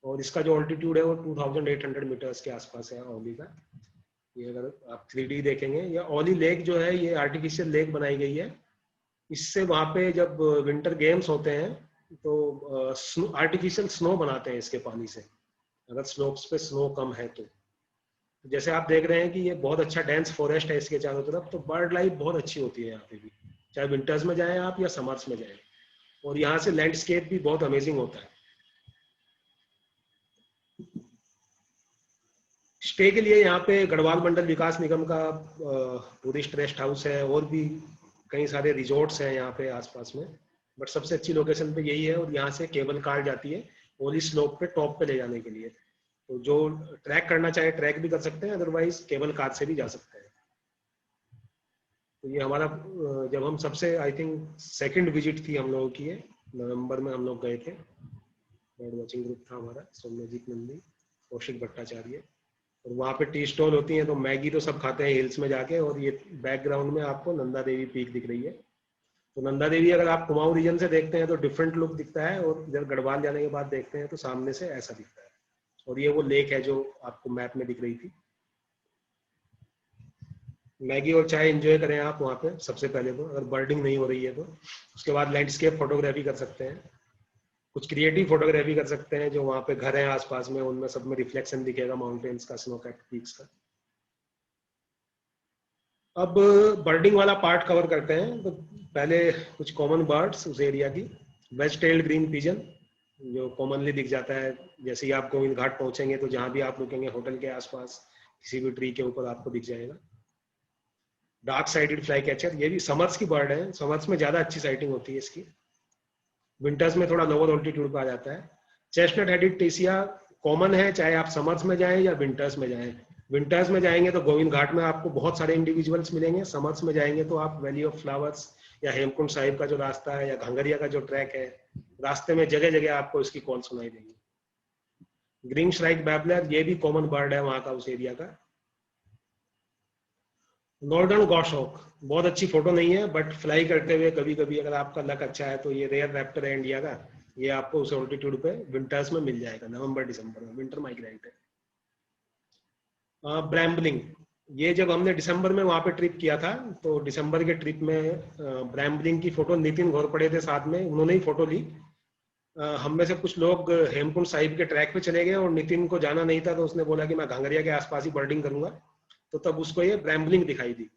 और इसका जो ऑल्टीट्यूड है वो 2800 मीटर्स के आसपास है औली का। ये अगर आप 3D देखेंगे, ये औली लेक जो है ये आर्टिफिशियल लेक बनाई गई है। इससे वहां पे जब विंटर गेम्स होते हैं तो आर्टिफिशियल स्नो बनाते हैं इसके पानी से, अगर स्लोप्स पे स्नो कम है तो। जैसे आप देख रहे हैं कि ये बहुत अच्छा डेंस फॉरेस्ट है इसके चारों तरफ, तो बर्ड लाइफ बहुत अच्छी होती है यहाँ पे भी, चाहे विंटर्स में जाएं आप या समर्स में जाएं। और यहाँ से लैंडस्केप भी बहुत अमेजिंग होता है। स्टे के लिए यहाँ पे गढ़वाल मंडल विकास निगम का टूरिस्ट रेस्ट हाउस है, और भी कई सारे रिजॉर्ट्स हैं यहाँ पे आसपास में, बट सबसे अच्छी लोकेशन पे यही है। और यहाँ से केबल कार जाती है ओली स्लोप पे टॉप पे ले जाने के लिए। तो जो ट्रैक करना चाहे ट्रैक भी कर सकते हैं, अदरवाइज केबल कार से भी जा सकते हैं। तो ये हमारा जब हम सबसे आई थिंक सेकंड विजिट थी हम लोगों की, ये नवंबर में हम लोग गए थे। बर्ड वॉचिंग ग्रुप था हमारा, सौम्यजीत नंदी, कौशिक भट्टाचार्य। और वहाँ पे टी स्टॉल होती हैं, तो मैगी तो सब खाते हैं हिल्स में जाके। और ये बैकग्राउंड में आपको नंदा देवी पीक दिख रही है। तो नंदा देवी अगर आप कुमाऊं रीजन से देखते हैं तो डिफरेंट लुक दिखता है, और इधर गढ़वाल जाने के बाद देखते हैं तो सामने से ऐसा दिखता है। और ये वो लेक है जो आपको मैप में दिख रही थी। मैगी और चाय एंजॉय करें आप वहाँ पे सबसे पहले तो, अगर बर्डिंग नहीं हो रही है तो। उसके बाद लैंडस्केप फोटोग्राफी कर सकते हैं, कुछ क्रिएटिव फोटोग्राफी कर सकते हैं, जो वहाँ पे घर हैं आसपास में उनमें सब में रिफ्लेक्शन दिखेगा माउंटेन्स का, स्नो कैप्ड पीक्स का। अब बर्डिंग वाला पार्ट कवर करते हैं। तो पहले कुछ कॉमन बर्ड्स उस एरिया की। वेज टेल्ड ग्रीन पिजन जो कॉमनली दिख जाता है, जैसे ही आप गोविंद घाट पहुंचेंगे तो जहां भी आप रुकेंगे होटल के आसपास किसी भी ट्री के ऊपर आपको दिख जाएगा। डार्क साइडेड फ्लाई कैचर, ये भी समर्स की बर्ड है, समर्स में ज्यादा अच्छी साइटिंग होती है इसकी, विंटर्स में थोड़ा लोअर ऑल्टीट्यूड पे आ जाता है। चेस्टनट हेडेड टेसिया कॉमन है, चाहे आप समर्स में जाएं या विंटर्स में जाएं। विंटर्स में जाएंगे तो गोविंद घाट में आपको बहुत सारे इंडिविजुअल्स मिलेंगे, समर्स में जाएंगे तो आप वैली ऑफ फ्लावर्स या हेमकुंड साहिब का जो रास्ता है या घांगरिया का जो ट्रैक है, रास्ते में जगह जगह आपको इसकी कॉल सुनाई देगी। ग्रीन श्राइक बैबलर, ये भी कॉमन बर्ड है वहां का, उस एरिया का। नॉर्दर्न गॉशॉक बहुत अच्छी फोटो नहीं है, बट फ्लाई करते हुए कभी कभी अगर आपका लक अच्छा है तो ये रेयर रैप्टर है इंडिया का, ये आपको उस ऑल्टीट्यूड पे विंटर्स में मिल जाएगा, नवंबर दिसंबर में, विंटर माइग्रेंट है। ब्रैम्बलिंग, ये जब हमने दिसंबर में वहां पे ट्रिप किया था तो दिसंबर के ट्रिप में ब्रैम्बलिंग की फोटो नितिन घोरपड़े थे साथ में, उन्होंने ही फोटो ली। हम में से कुछ लोग हेमकुंड साहिब के ट्रैक पे चले गए और नितिन को जाना नहीं था, तो उसने बोला कि मैं घांगरिया के आसपास ही बर्डिंग करूंगा, तो तब उसको ये ब्रैम्बलिंग दिखाई दी।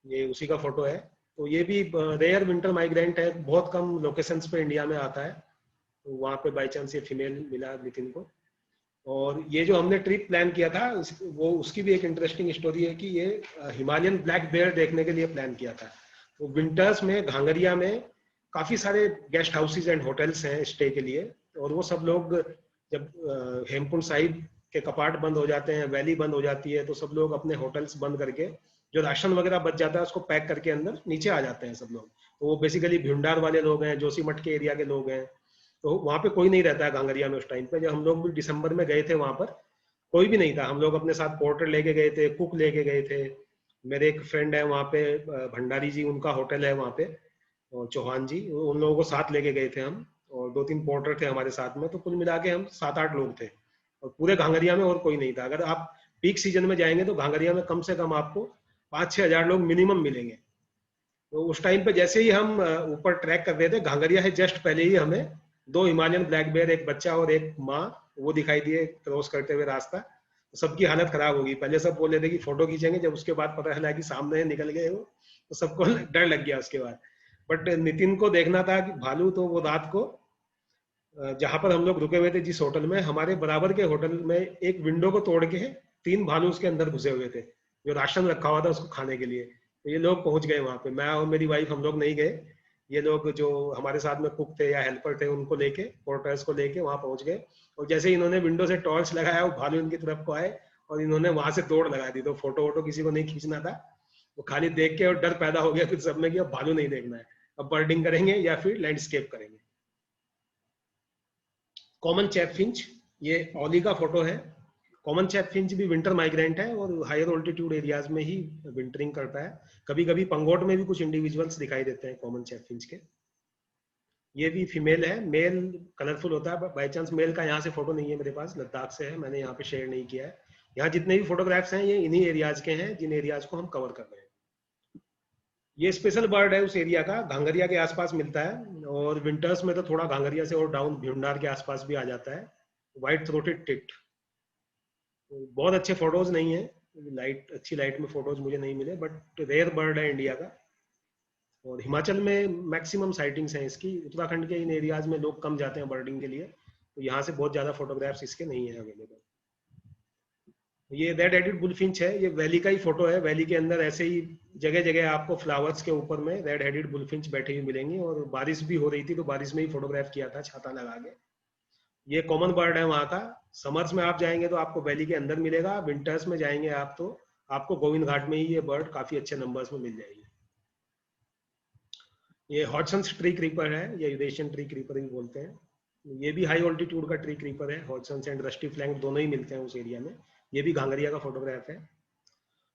ये उसी का फोटो है। तो ये भी रेयर विंटर माइग्रेंट है, बहुत कम लोकेशंस पे इंडिया में आता है, तो वहां पे बाई चांस ये फीमेल मिला नितिन को। और ये जो हमने ट्रिप प्लान किया था वो उसकी भी एक इंटरेस्टिंग स्टोरी है कि ये हिमालयन ब्लैक बेयर देखने के लिए प्लान किया था। तो विंटर्स में घांगरिया में काफी सारे गेस्ट हाउसेज एंड होटल्स हैं स्टे के लिए, और वो सब लोग जब हेमकुंड साहिब के कपाट बंद हो जाते हैं, वैली बंद हो जाती है, तो सब लोग अपने होटल्स बंद करके जो राशन वगैरह बच जाता है उसको पैक करके अंदर नीचे आ जाते हैं सब लोग। तो वो बेसिकली भिंडार वाले लोग हैं, जोशीमठ के एरिया के लोग हैं, तो वहां पे कोई नहीं रहता है घांगरिया में उस टाइम पे। जब हम लोग भी दिसंबर में गए थे वहां पर कोई भी नहीं था, हम लोग अपने साथ पोर्टर लेके गए थे, कुक लेके गए थे। मेरे एक फ्रेंड है वहाँ पे भंडारी जी, उनका होटल है वहाँ पे, और चौहान जी, उन लोगों को साथ लेके गए थे हम, और 2-3 पोर्टर थे हमारे साथ में, तो कुल मिला के हम 7-8 लोग थे, और पूरे घांगरिया में और कोई नहीं था। अगर आप पीक सीजन में जाएंगे तो घांगरिया में कम से कम आपको 5-6 हजार लोग मिनिमम मिलेंगे। तो उस टाइम पे जैसे ही हम ऊपर ट्रैक कर रहे थे, घांगरिया है जस्ट पहले ही हमें 2 हिमालयन ब्लैक बेयर, एक बच्चा और एक माँ, वो दिखाई दिए क्रॉस करते हुए रास्ता। तो सबकी हालत खराब होगी, पहले सब बोल रहे थे कि फोटो खींचेंगे, जब उसके बाद पता चला कि सामने निकल गए वो, तो सबको डर लग गया उसके बाद। बट नितिन को देखना था कि भालू, तो वो रात को जहां पर हम लोग रुके हुए थे जिस होटल में, हमारे बराबर के होटल में एक विंडो को तोड़ के 3 भालू उसके अंदर घुसे हुए थे, जो राशन रखा हुआ था उसको खाने के लिए। तो ये लोग पहुंच गए वहां पे, मैं और मेरी वाइफ हम लोग नहीं गए, ये लोग जो हमारे साथ में कुक थे या हेल्पर थे उनको लेके, पोर्टर्स को लेके वहां पहुंच गए। और जैसे ही इन्होंने विंडो से टॉर्च लगाया, वो भालू इनकी तरफ को आए और इन्होंने वहां से दौड़ लगा दी। तो फोटो वोटो किसी को नहीं खींचना था, वो खाली देख के और डर पैदा हो गया फिर सब में कि अब भालू नहीं देखना है, अब बर्डिंग करेंगे या फिर लैंडस्केप करेंगे। कॉमन चैपफिंच, ये ओली का फोटो है। कॉमन चैपफिंच भी विंटर माइग्रेंट है और हायर ऑल्टीट्यूड एरियाज में ही विंटरिंग करता है। कभी कभी पंगोट में भी कुछ इंडिविजुअल्स दिखाई देते हैं कॉमन चैपफिंच के। ये भी फीमेल है, मेल कलरफुल होता है, बाई चांस मेल का यहाँ से फोटो नहीं है मेरे पास, लद्दाख से है, मैंने यहाँ पे शेयर नहीं किया है। यहाँ जितने भी फोटोग्राफ्स हैं ये इन्हीं एरियाज के हैं जिन एरियाज को हम कवर कर रहे हैं। ये स्पेशल बर्ड है उस एरिया का, घांगरिया के आसपास मिलता है, और विंटर्स में तो थोड़ा घांगरिया से और डाउन भीमडार के आसपास भी आ जाता है। व्हाइट थ्रोटेड टिट, बहुत अच्छे फोटोज नहीं है, लाइट अच्छी लाइट में फोटोज मुझे नहीं मिले, बट रेयर बर्ड है इंडिया का। और हिमाचल में मैक्सिमम साइटिंग्स हैं इसकी, उत्तराखंड के इन एरियाज में लोग कम जाते हैं बर्डिंग के लिए, तो यहाँ से बहुत ज्यादा फोटोग्राफ्स इसके नहीं है अवेलेबल। ये रेड हेडेड बुलफिंच है, ये वैली का ही फोटो है। वैली के अंदर ऐसे ही जगह जगह आपको फ्लावर्स के ऊपर में रेड हेडेड बुलफिंच बैठे हुए मिलेंगे, और बारिश भी हो रही थी तो बारिश में ही फोटोग्राफ किया था छाता लगा के। ये कॉमन बर्ड है वहाँ का। समर्स में आप जाएंगे तो आपको वैली के अंदर मिलेगा, विंटर्स में जाएंगे आप तो आपको गोविंद घाट में ही ये बर्ड काफी अच्छे नंबर्स में मिल जाएगी। ये हॉटसन्स ट्री क्रीपर है, ये यूरेशियन ट्री क्रीपर ही बोलते हैं। ये भी हाई ऑल्टीट्यूड का ट्री क्रीपर है, हॉटसन्स एंड रस्टी फ्लैंक दोनों ही मिलते हैं उस एरिया में। ये भी घांगरिया का फोटोग्राफ है।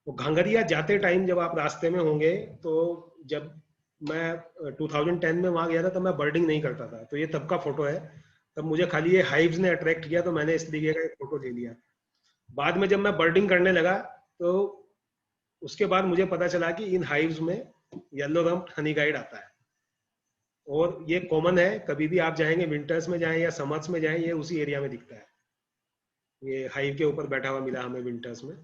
तो घांगरिया जाते टाइम जब आप रास्ते में होंगे, तो जब मैं 2010 में वहां गया था, तब मैं बर्डिंग नहीं करता था, तो ये तब का फोटो है। तब मुझे खाली ये हाइव्स ने अट्रैक्ट किया, तो मैंने इस तरीके का एक फोटो ले लिया। बाद में जब मैं बर्डिंग करने लगा, तो उसके बाद मुझे पता चला कि इन हाइव्स में येलो रम्प्ड हनी गाइड आता है, और ये कॉमन है। कभी भी आप जाएंगे, विंटर्स में जाएं या समर्स में जाएं, ये उसी एरिया में दिखता है। ये हाइव के ऊपर बैठा हुआ मिला हमें विंटर्स में।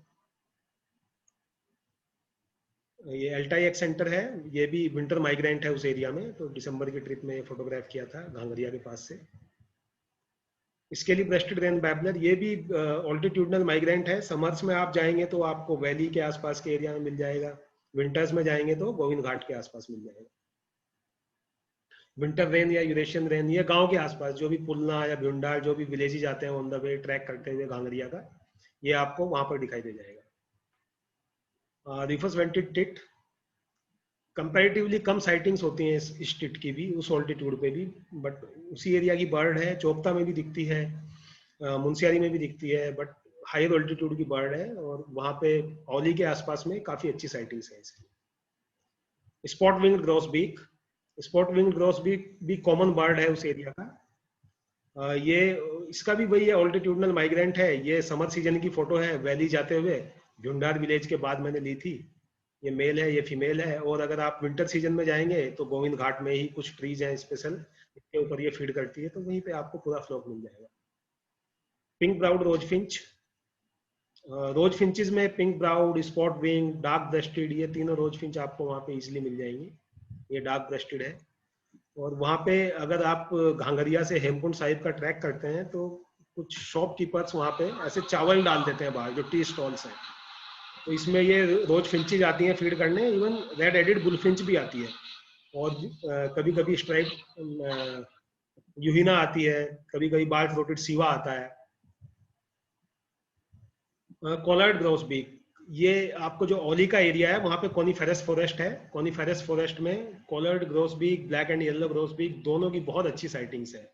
ये एल्टाई एक सेंटर है, ये भी विंटर माइग्रेंट है उस एरिया में, तो दिसंबर की ट्रिप में फोटोग्राफ किया था घांगरिया के पास से। स्केली ब्रेस्टेड रेन बैबलर, ये भी ऑल्टीट्यूडनल माइग्रेंट है। समर्स में आप जाएंगे तो आपको वैली के आसपास के एरिया में मिल जाएगा, विंटर्स में जाएंगे तो गोविंद घाट के आसपास मिल जाएगा। विंटर रेन या यूरेशियन रेन, ये गांव के आसपास जो भी पुलना या भ्युंडार, जो भी विलेज जाते हैं ऑन द वे ट्रैक करते हुए घांगरिया का, ये आपको वहां पर दिखाई दे जाएगा। रिफस वेंटेड टिट, कंपैरेटिवली कम साइटिंग्स होती हैं इस टिट की भी, उस ऑल्टीट्यूड पे भी, बट उसी एरिया की बर्ड है। चोपता में भी दिखती है, मुंशियारी में भी दिखती है, बट हायर ऑल्टीट्यूड की बर्ड है, और वहां पे औली के आसपास में काफी अच्छी साइटिंग्स है इसकी। स्पॉट विंग्ड ग्रोसबीक, स्पॉट विंग्ड ग्रोसबीक भी कॉमन बर्ड है उस एरिया का। ये इसका भी वही है, ऑल्टीट्यूडनल माइग्रेंट है। ये समर सीजन की फोटो है, वैली जाते हुए झुंडार विलेज के बाद मैंने ली थी। ये मेल है, ये फीमेल है। और अगर आप विंटर सीजन में जाएंगे तो गोविंद घाट में ही कुछ ट्रीज हैं स्पेशल, इसके ऊपर ये फीड करती है, तो वहीं पे आपको पूरा फ्लॉक मिल जाएगा। Pink browed rose finch, rose finches में pink browed, spot wing, dark breasted, ये तीनों रोज फिंच आपको वहां पे इजीली मिल जाएंगी। ये डार्क ब्रेस्टेड है। और वहां पे अगर आप घांगरिया से हेमकुंड साहिब का ट्रैक करते हैं, तो कुछ शॉपकीपर्स वहां पे ऐसे चावल डाल देते हैं बाहर, जो टी स्टॉल्स हैं, तो इसमें ये रोज फिंचेज आती हैं फीड करने। इवन रेड हेडेड बुलफिंच भी आती है, और कभी कभी स्ट्राइप यूहिना आती है, कभी कभी बाल थ्रोटेड सीवा आता है। कोलार्ड ग्रोसबीक, ये आपको जो ओली का एरिया है वहां पे कॉनिफेरस फॉरेस्ट है। कॉनिफेरस फॉरेस्ट में कोलार्ड ग्रोसबीक, ब्लैक एंड येलो ग्रोसबीक, दोनों की बहुत अच्छी साइटिंग्स है।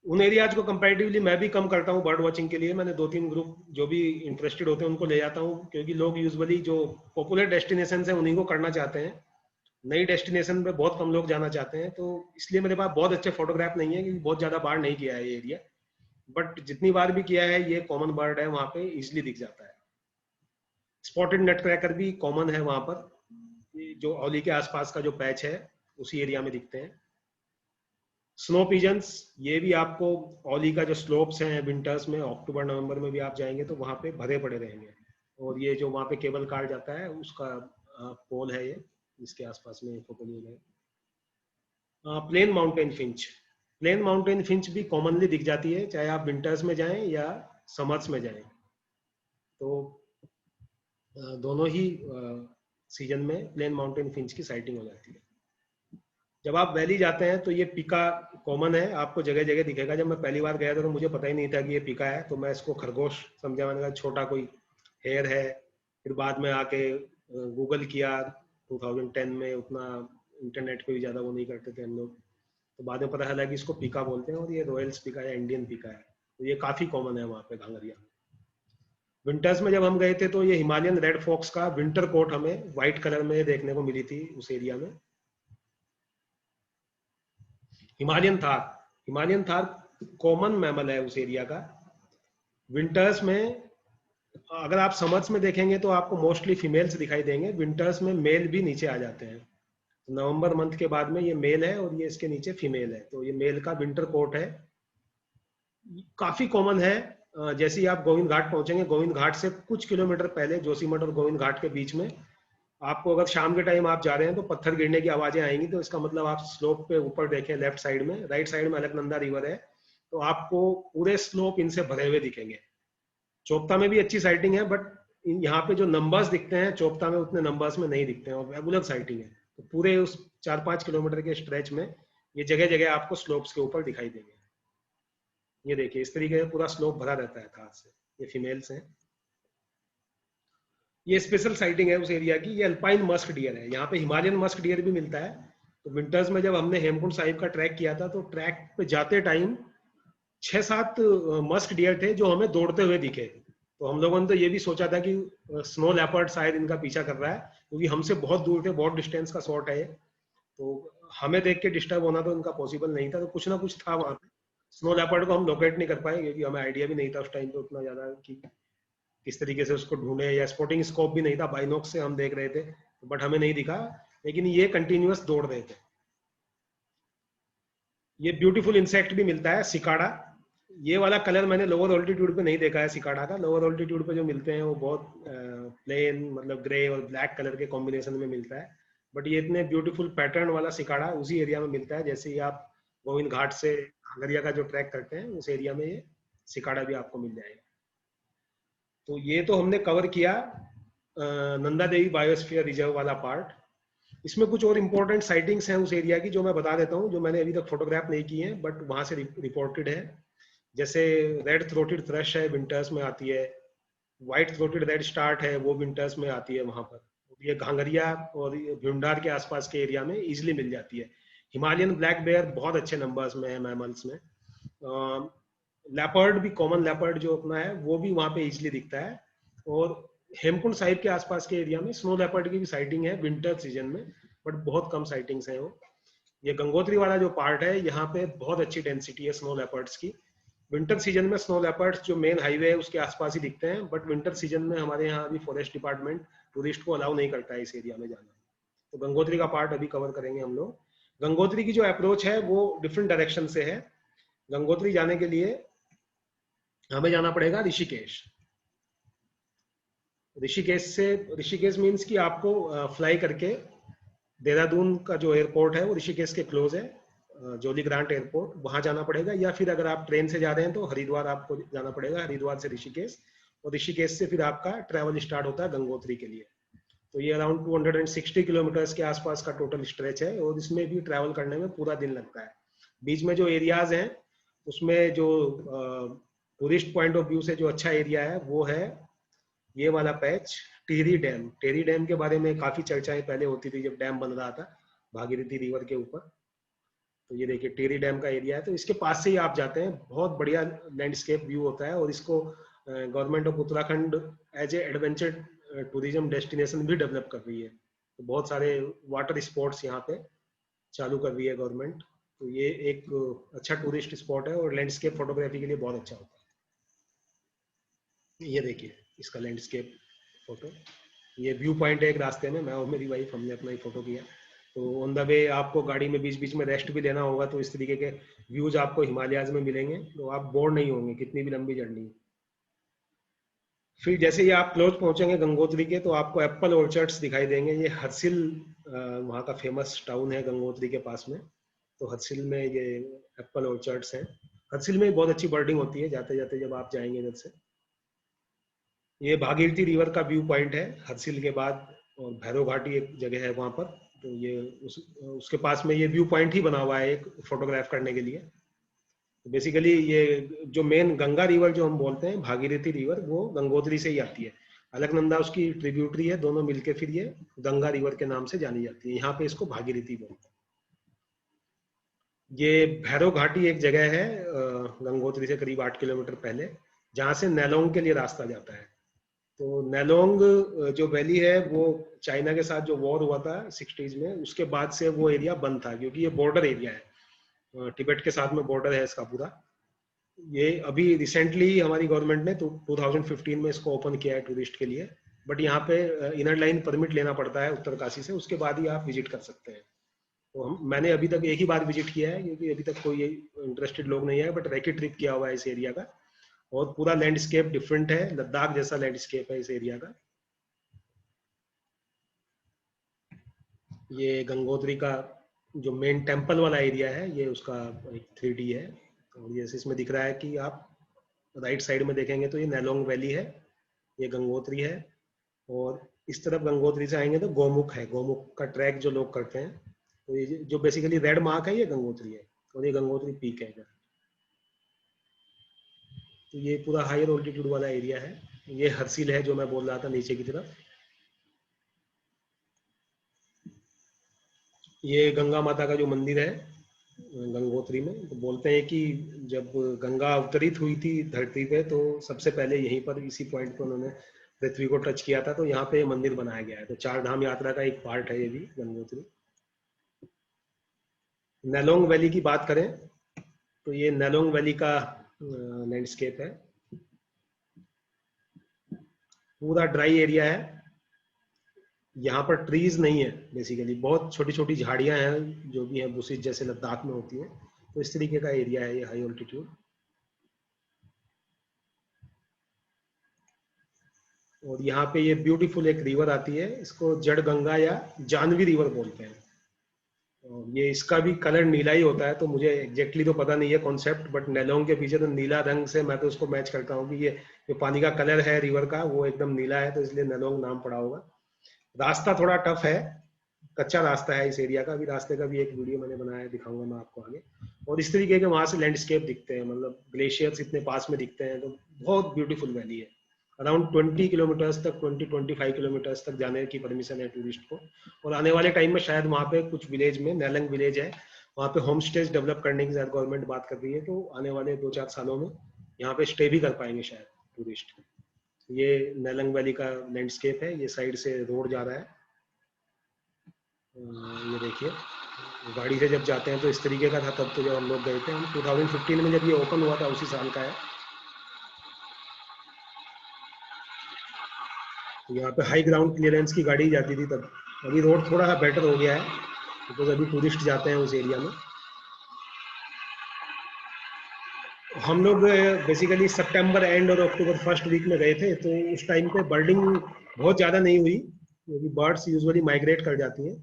उन एरियाज को कंपैरेटिवली मैं भी कम करता हूँ बर्ड वॉचिंग के लिए। मैंने 2-3 ग्रुप जो भी इंटरेस्टेड होते हैं उनको ले जाता हूँ, क्योंकि लोग यूजुअली जो पॉपुलर डेस्टिनेशन है उन्हीं को करना चाहते हैं। नई डेस्टिनेशन पे बहुत कम लोग जाना चाहते हैं, तो इसलिए मेरे पास बहुत अच्छे फोटोग्राफ नहीं है, क्योंकि बहुत ज्यादा बार नहीं किया है ये एरिया। बट जितनी बार भी किया है, ये कॉमन बर्ड है, वहां पे इजिली दिख जाता है। स्पॉटेड नट क्रैकर भी कॉमन है वहां पर, जो औली के आसपास का जो पैच है उसी एरिया में दिखते हैं। स्नो पिजन्स, ये भी आपको औली का जो स्लोप्स हैं विंटर्स में, अक्टूबर नवंबर में भी आप जाएंगे तो वहां पे भरे पड़े रहेंगे। और ये जो वहां पे केबल कार जाता है उसका पोल है ये, इसके आसपास में फोटो लिए गए। Plain mountain finch, plain mountain finch भी कॉमनली दिख जाती है, चाहे आप विंटर्स में जाएं या समर्स में जाएं। तो दोनों ही सीजन में प्लेन माउंटेन फिंच की साइटिंग हो जाती है। जब आप वैली जाते हैं तो ये पीका कॉमन है, आपको जगह जगह दिखेगा। जब मैं पहली बार गया था तो मुझे पता ही नहीं था कि ये पीका है, तो मैं इसको खरगोश समझा। मैंने कहा छोटा कोई हेयर है। फिर बाद में आके गूगल किया, 2010 में उतना इंटरनेट पे भी ज़्यादा वो नहीं करते थे हम लोग, तो बाद में पता चला कि इसको पीका बोलते हैं, और ये रॉयल्स पीका या इंडियन पीका है। तो ये काफ़ी कॉमन है वहाँ पे घांगरिया में। विंटर्स में जब हम गए थे तो ये हिमालयन रेड फॉक्स का विंटर कोट हमें व्हाइट कलर में देखने को मिली थी उस एरिया में। हिमालयन थार कॉमन मैमल है उस एरिया का। विंटर्स में, अगर आप समर्स में देखेंगे तो आपको मोस्टली फीमेल्स दिखाई देंगे, विंटर्स में मेल भी नीचे आ जाते हैं। तो नवंबर मंथ के बाद में ये मेल है और ये इसके नीचे फीमेल है, तो ये मेल का विंटर कोट है, काफी कॉमन है। जैसे ही आप गोविंद घाट पहुंचेंगे, गोविंद घाट से कुछ किलोमीटर पहले जोशीमठ और गोविंद घाट के बीच में आपको, अगर शाम के टाइम आप जा रहे हैं तो पत्थर गिरने की आवाजें आएंगी, तो इसका मतलब आप स्लोप पे ऊपर देखें, लेफ्ट साइड में, राइट साइड में अलकनंदा रिवर है, तो आपको पूरे स्लोप इनसे भरे हुए दिखेंगे। चोपता में भी अच्छी साइटिंग है, बट यहाँ पे जो नंबर्स दिखते हैं चोपता में उतने नंबर्स में नहीं दिखते हैं, और रेगुलर साइटिंग है। तो पूरे उस 4-5 किलोमीटर के स्ट्रेच में ये जगह जगह आपको स्लोप्स के ऊपर दिखाई देंगे। ये देखिए इस तरीके से पूरा स्लोप भरा रहता है थार से। ये फीमेल्स हैं। ये स्पेशल साइटिंग है उस एरिया की। ये अल्पाइन मस्क डियर है, यहाँ पे हिमालयन मस्क डियर भी मिलता है। तो विंटर्स में जब हमने हेमकुंड साहिब का ट्रैक किया था, तो ट्रैक पे जाते टाइम 6-7 मस्क डियर थे जो हमें दौड़ते हुए दिखे। तो हम लोगों ने तो ये भी सोचा था कि स्नो लेपर्ड शायद इनका पीछा कर रहा है, क्योंकि हमसे बहुत दूर थे, बहुत डिस्टेंस का शॉट है ये। तो हमें देख के डिस्टर्ब होना तो इनका पॉसिबल नहीं था, तो कुछ ना कुछ था वहाँ पे। स्नो लेपर्ड को हम लोकेट नहीं कर पाए क्योंकि हमें आइडिया भी नहीं था उस टाइम पे उतना ज्यादा कि किस तरीके से उसको ढूंढे, या स्पॉटिंग स्कोप भी नहीं था, बाइनोक्स से हम देख रहे थे बट हमें नहीं दिखा। लेकिन ये कंटिन्यूअस दौड़ रहे थे। ये ब्यूटीफुल इंसेक्ट भी मिलता है सिकाड़ा। ये वाला कलर मैंने लोअर ऑल्टीट्यूड पे नहीं देखा है सिकाड़ा का। लोअर ऑल्टीट्यूड पे जो मिलते हैं वो बहुत प्लेन, मतलब ग्रे और ब्लैक कलर के कॉम्बिनेशन में मिलता है। बट ये इतने ब्यूटीफुल पैटर्न वाला सिकाड़ा उसी एरिया में मिलता है। जैसे ही आप गोविंद घाट से खगड़िया का जो ट्रैक करते हैं उस एरिया में ये सिकाड़ा भी आपको मिल जाएगा। तो ये तो हमने कवर किया नंदा देवी बायोस्फीयर रिजर्व वाला पार्ट। इसमें कुछ और इम्पोर्टेंट साइटिंग्स हैं उस एरिया की जो मैं बता देता हूँ, जो मैंने अभी तक फोटोग्राफ नहीं की हैं बट वहां से रिपोर्टेड है। जैसे रेड थ्रोटेड थ्रश है, विंटर्स में आती है। व्हाइट थ्रोटेड रेड स्टार्ट है, वो विंटर्स में आती है वहां पर। ये घांगरिया और भ्यूंडार के आसपास के एरिया में इजिली मिल जाती है। हिमालयन ब्लैक बेयर बहुत अच्छे नंबर्स में है मैमल्स में। लेपर्ड भी, कॉमन लेपर्ड जो अपना है वो भी वहां पे इजिली दिखता है। और हेमकुंड साहिब के आसपास के एरिया में स्नो लेपर्ड की भी साइटिंग है विंटर सीजन में, बट बहुत कम साइटिंग्स हैं वो। ये गंगोत्री वाला जो पार्ट है यहाँ पे बहुत अच्छी डेंसिटी है स्नो लेपर्ड्स की। विंटर सीजन में स्नो लेपर्ड्स जो मेन हाईवे है उसके आसपास ही दिखते हैं, बट विंटर सीजन में हमारे यहाँ अभी फॉरेस्ट डिपार्टमेंट टूरिस्ट को अलाउ नहीं करता है इस एरिया में जाना। तो गंगोत्री का पार्ट अभी कवर करेंगे हम लोग। गंगोत्री की जो अप्रोच है वो डिफरेंट डायरेक्शन से है। गंगोत्री जाने के लिए हमें जाना पड़ेगा ऋषिकेश। ऋषिकेश मीन्स कि आपको फ्लाई करके देहरादून का जो एयरपोर्ट है वो ऋषिकेश के क्लोज है, जोली ग्रांट एयरपोर्ट, वहां जाना पड़ेगा। या फिर अगर आप ट्रेन से जा रहे हैं तो हरिद्वार आपको जाना पड़ेगा, हरिद्वार से ऋषिकेश। और ऋषिकेश से फिर आपका ट्रैवल स्टार्ट होता है गंगोत्री के लिए। तो ये अराउंड 260 किलोमीटर्स के आसपास का टोटल स्ट्रेच है और इसमें भी ट्रैवल करने में पूरा दिन लगता है। बीच में जो एरियाज हैं उसमें जो टूरिस्ट पॉइंट ऑफ व्यू से जो अच्छा एरिया है वो है ये वाला patch, Tehri dam. Tehri dam के बारे में काफी चर्चाएं पहले होती थी जब डैम बन रहा था भागीरथी रिवर के ऊपर। तो ये देखिए टिहरी डैम का एरिया है, तो इसके पास से ही आप जाते हैं। बहुत बढ़िया लैंडस्केप व्यू होता है और इसको government of Uttarakhand as a adventure tourism destination भी डेवलप कर रही है। तो बहुत सारे वाटर स्पोर्ट्स यहाँ पे चालू कर रही है गवर्नमेंट। तो ये एक अच्छा टूरिस्ट स्पॉट है और लैंडस्केप फोटोग्राफी के लिए बहुत अच्छा होता है। ये देखिए इसका लैंडस्केप फोटो। ये व्यू पॉइंट है एक रास्ते में, मैं और मेरी वाइफ हमने अपना ही फोटो किया। तो ऑन द वे आपको गाड़ी में बीच बीच में रेस्ट भी लेना होगा, तो इस तरीके के व्यूज आपको हिमालयाज में मिलेंगे, तो आप बोर नहीं होंगे कितनी भी लंबी जर्नी हो। फिर जैसे ही आप क्लोज पहुंचेंगे गंगोत्री के तो आपको एप्पल ऑर्चर्ड्स दिखाई देंगे। ये हरसिल वहाँ का फेमस टाउन है गंगोत्री के पास में। तो हरसिल में ये एप्पल ऑर्चर्ड्स हैं। हरसिल में बहुत अच्छी बर्डिंग होती है जाते जाते जब आप जाएंगे इधर से। ये भागीरथी रिवर का व्यू पॉइंट है हरसिल के बाद, और भैरव घाटी एक जगह है वहां पर। तो ये उसके पास में ये व्यू पॉइंट ही बना हुआ है एक फोटोग्राफ करने के लिए। तो बेसिकली ये जो मेन गंगा रिवर जो हम बोलते हैं भागीरथी रिवर, वो गंगोत्री से ही आती है। अलकनंदा उसकी ट्रिब्यूटरी है, दोनों मिलके फिर ये गंगा रिवर के नाम से जानी जाती है। यहाँ पे इसको भागीरथी बोलते हैं। ये भैरव घाटी एक जगह है गंगोत्री से करीब 8 किलोमीटर पहले, जहाँ से नेलोंग के लिए रास्ता जाता है। तो नेलोंग जो वैली है वो चाइना के साथ जो वॉर हुआ था 60s में, उसके बाद से वो एरिया बंद था क्योंकि ये बॉर्डर एरिया है, तिब्बत के साथ में बॉर्डर है इसका पूरा। ये अभी रिसेंटली हमारी गवर्नमेंट ने तो 2015 में इसको ओपन किया है टूरिस्ट के लिए। बट यहाँ पे इनर लाइन परमिट लेना पड़ता है उत्तरकाशी से, उसके बाद ही आप विजिट कर सकते हैं। तो मैंने अभी तक एक ही बार विजिट किया है क्योंकि अभी तक कोई इंटरेस्टेड लोग नहीं है, बट रैकेट ट्रिप किया हुआ है इस एरिया का। और पूरा लैंडस्केप डिफरेंट है, लद्दाख जैसा लैंडस्केप है इस एरिया का। ये गंगोत्री का जो मेन टेम्पल वाला एरिया है ये उसका एक 3D है। और ये इसमें दिख रहा है कि आप राइट साइड में देखेंगे तो ये नेलोंग वैली है, ये गंगोत्री है। और इस तरफ गंगोत्री से आएंगे तो गोमुख है, गोमुख का ट्रैक जो लोग करते हैं। तो ये जो बेसिकली रेड मार्क है ये गंगोत्री है, और ये गंगोत्री पीक है इधर। तो ये पूरा हायर ऑल्टीट्यूड वाला एरिया है। ये हरसिल है जो मैं बोल रहा था नीचे की तरफ। ये गंगा माता का जो मंदिर है गंगोत्री में, तो बोलते हैं कि जब गंगा अवतरित हुई थी धरती पे तो सबसे पहले यहीं पर इसी पॉइंट पर उन्होंने पृथ्वी को टच किया था, तो यहाँ पे मंदिर बनाया गया है। तो 4 धाम यात्रा का एक पार्ट है ये भी गंगोत्री। नेलोंग वैली की बात करें तो ये नेलोंग वैली का लैंडस्केप है। पूरा ड्राई एरिया है, यहाँ पर ट्रीज नहीं है बेसिकली, बहुत छोटी छोटी झाड़ियां हैं जो भी हैं बुशिज जैसे लद्दाख में होती हैं। तो इस तरीके का एरिया है ये हाई ऑल्टीट्यूड। और यहाँ पे ये ब्यूटीफुल एक रिवर आती है, इसको जड़ गंगा या जानवी रिवर बोलते हैं। और ये इसका भी कलर नीला ही होता है, तो मुझे एग्जैक्टली तो पता नहीं है कॉन्सेप्ट, बट नेलोंग के पीछे तो नीला रंग से मैं तो उसको मैच करता हूँ कि ये जो पानी का कलर है रिवर का वो एकदम नीला है, तो इसलिए नेलोंग नाम पड़ा होगा। रास्ता थोड़ा टफ है, कच्चा रास्ता है इस एरिया का। अभी रास्ते का भी एक वीडियो मैंने बनाया है, दिखाऊंगा मैं आपको आगे। और इस तरीके के वहां से लैंडस्केप दिखते हैं, मतलब ग्लेशियर्स इतने पास में दिखते हैं, तो बहुत ब्यूटीफुल वैली है। अराउंड 20 किलोमीटर्स तक, 20-25 किलोमीटर्स तक जाने की परमिशन है टूरिस्ट को। और आने वाले टाइम में शायद वहाँ पे कुछ विलेज में, नेलंग विलेज है, वहाँ पे होम स्टेज डेवलप करने की शायद गवर्नमेंट बात कर रही है, तो आने वाले 2-4 सालों में यहाँ पे स्टे भी कर पाएंगे शायद टूरिस्ट। ये नेलंग वैली का लैंडस्केप है, ये साइड से रोड जा रहा है। ये देखिए, गाड़ी से जब जाते हैं तो इस तरीके का था तब, तो जब हम लोग गए थे, हम 2015 में जब ये ओपन हुआ था उसी साल का है। यहाँ पे हाई ग्राउंड क्लियरेंस की गाड़ी जाती थी तब। अभी रोड थोड़ा सा बेटर हो गया है बिकॉज अभी टूरिस्ट जाते हैं उस एरिया में। हम लोग बेसिकली सितंबर एंड और अक्टूबर फर्स्ट वीक में गए थे, तो उस टाइम पे बर्डिंग बहुत ज़्यादा नहीं हुई क्योंकि बर्ड्स यूजुअली माइग्रेट कर जाती हैं।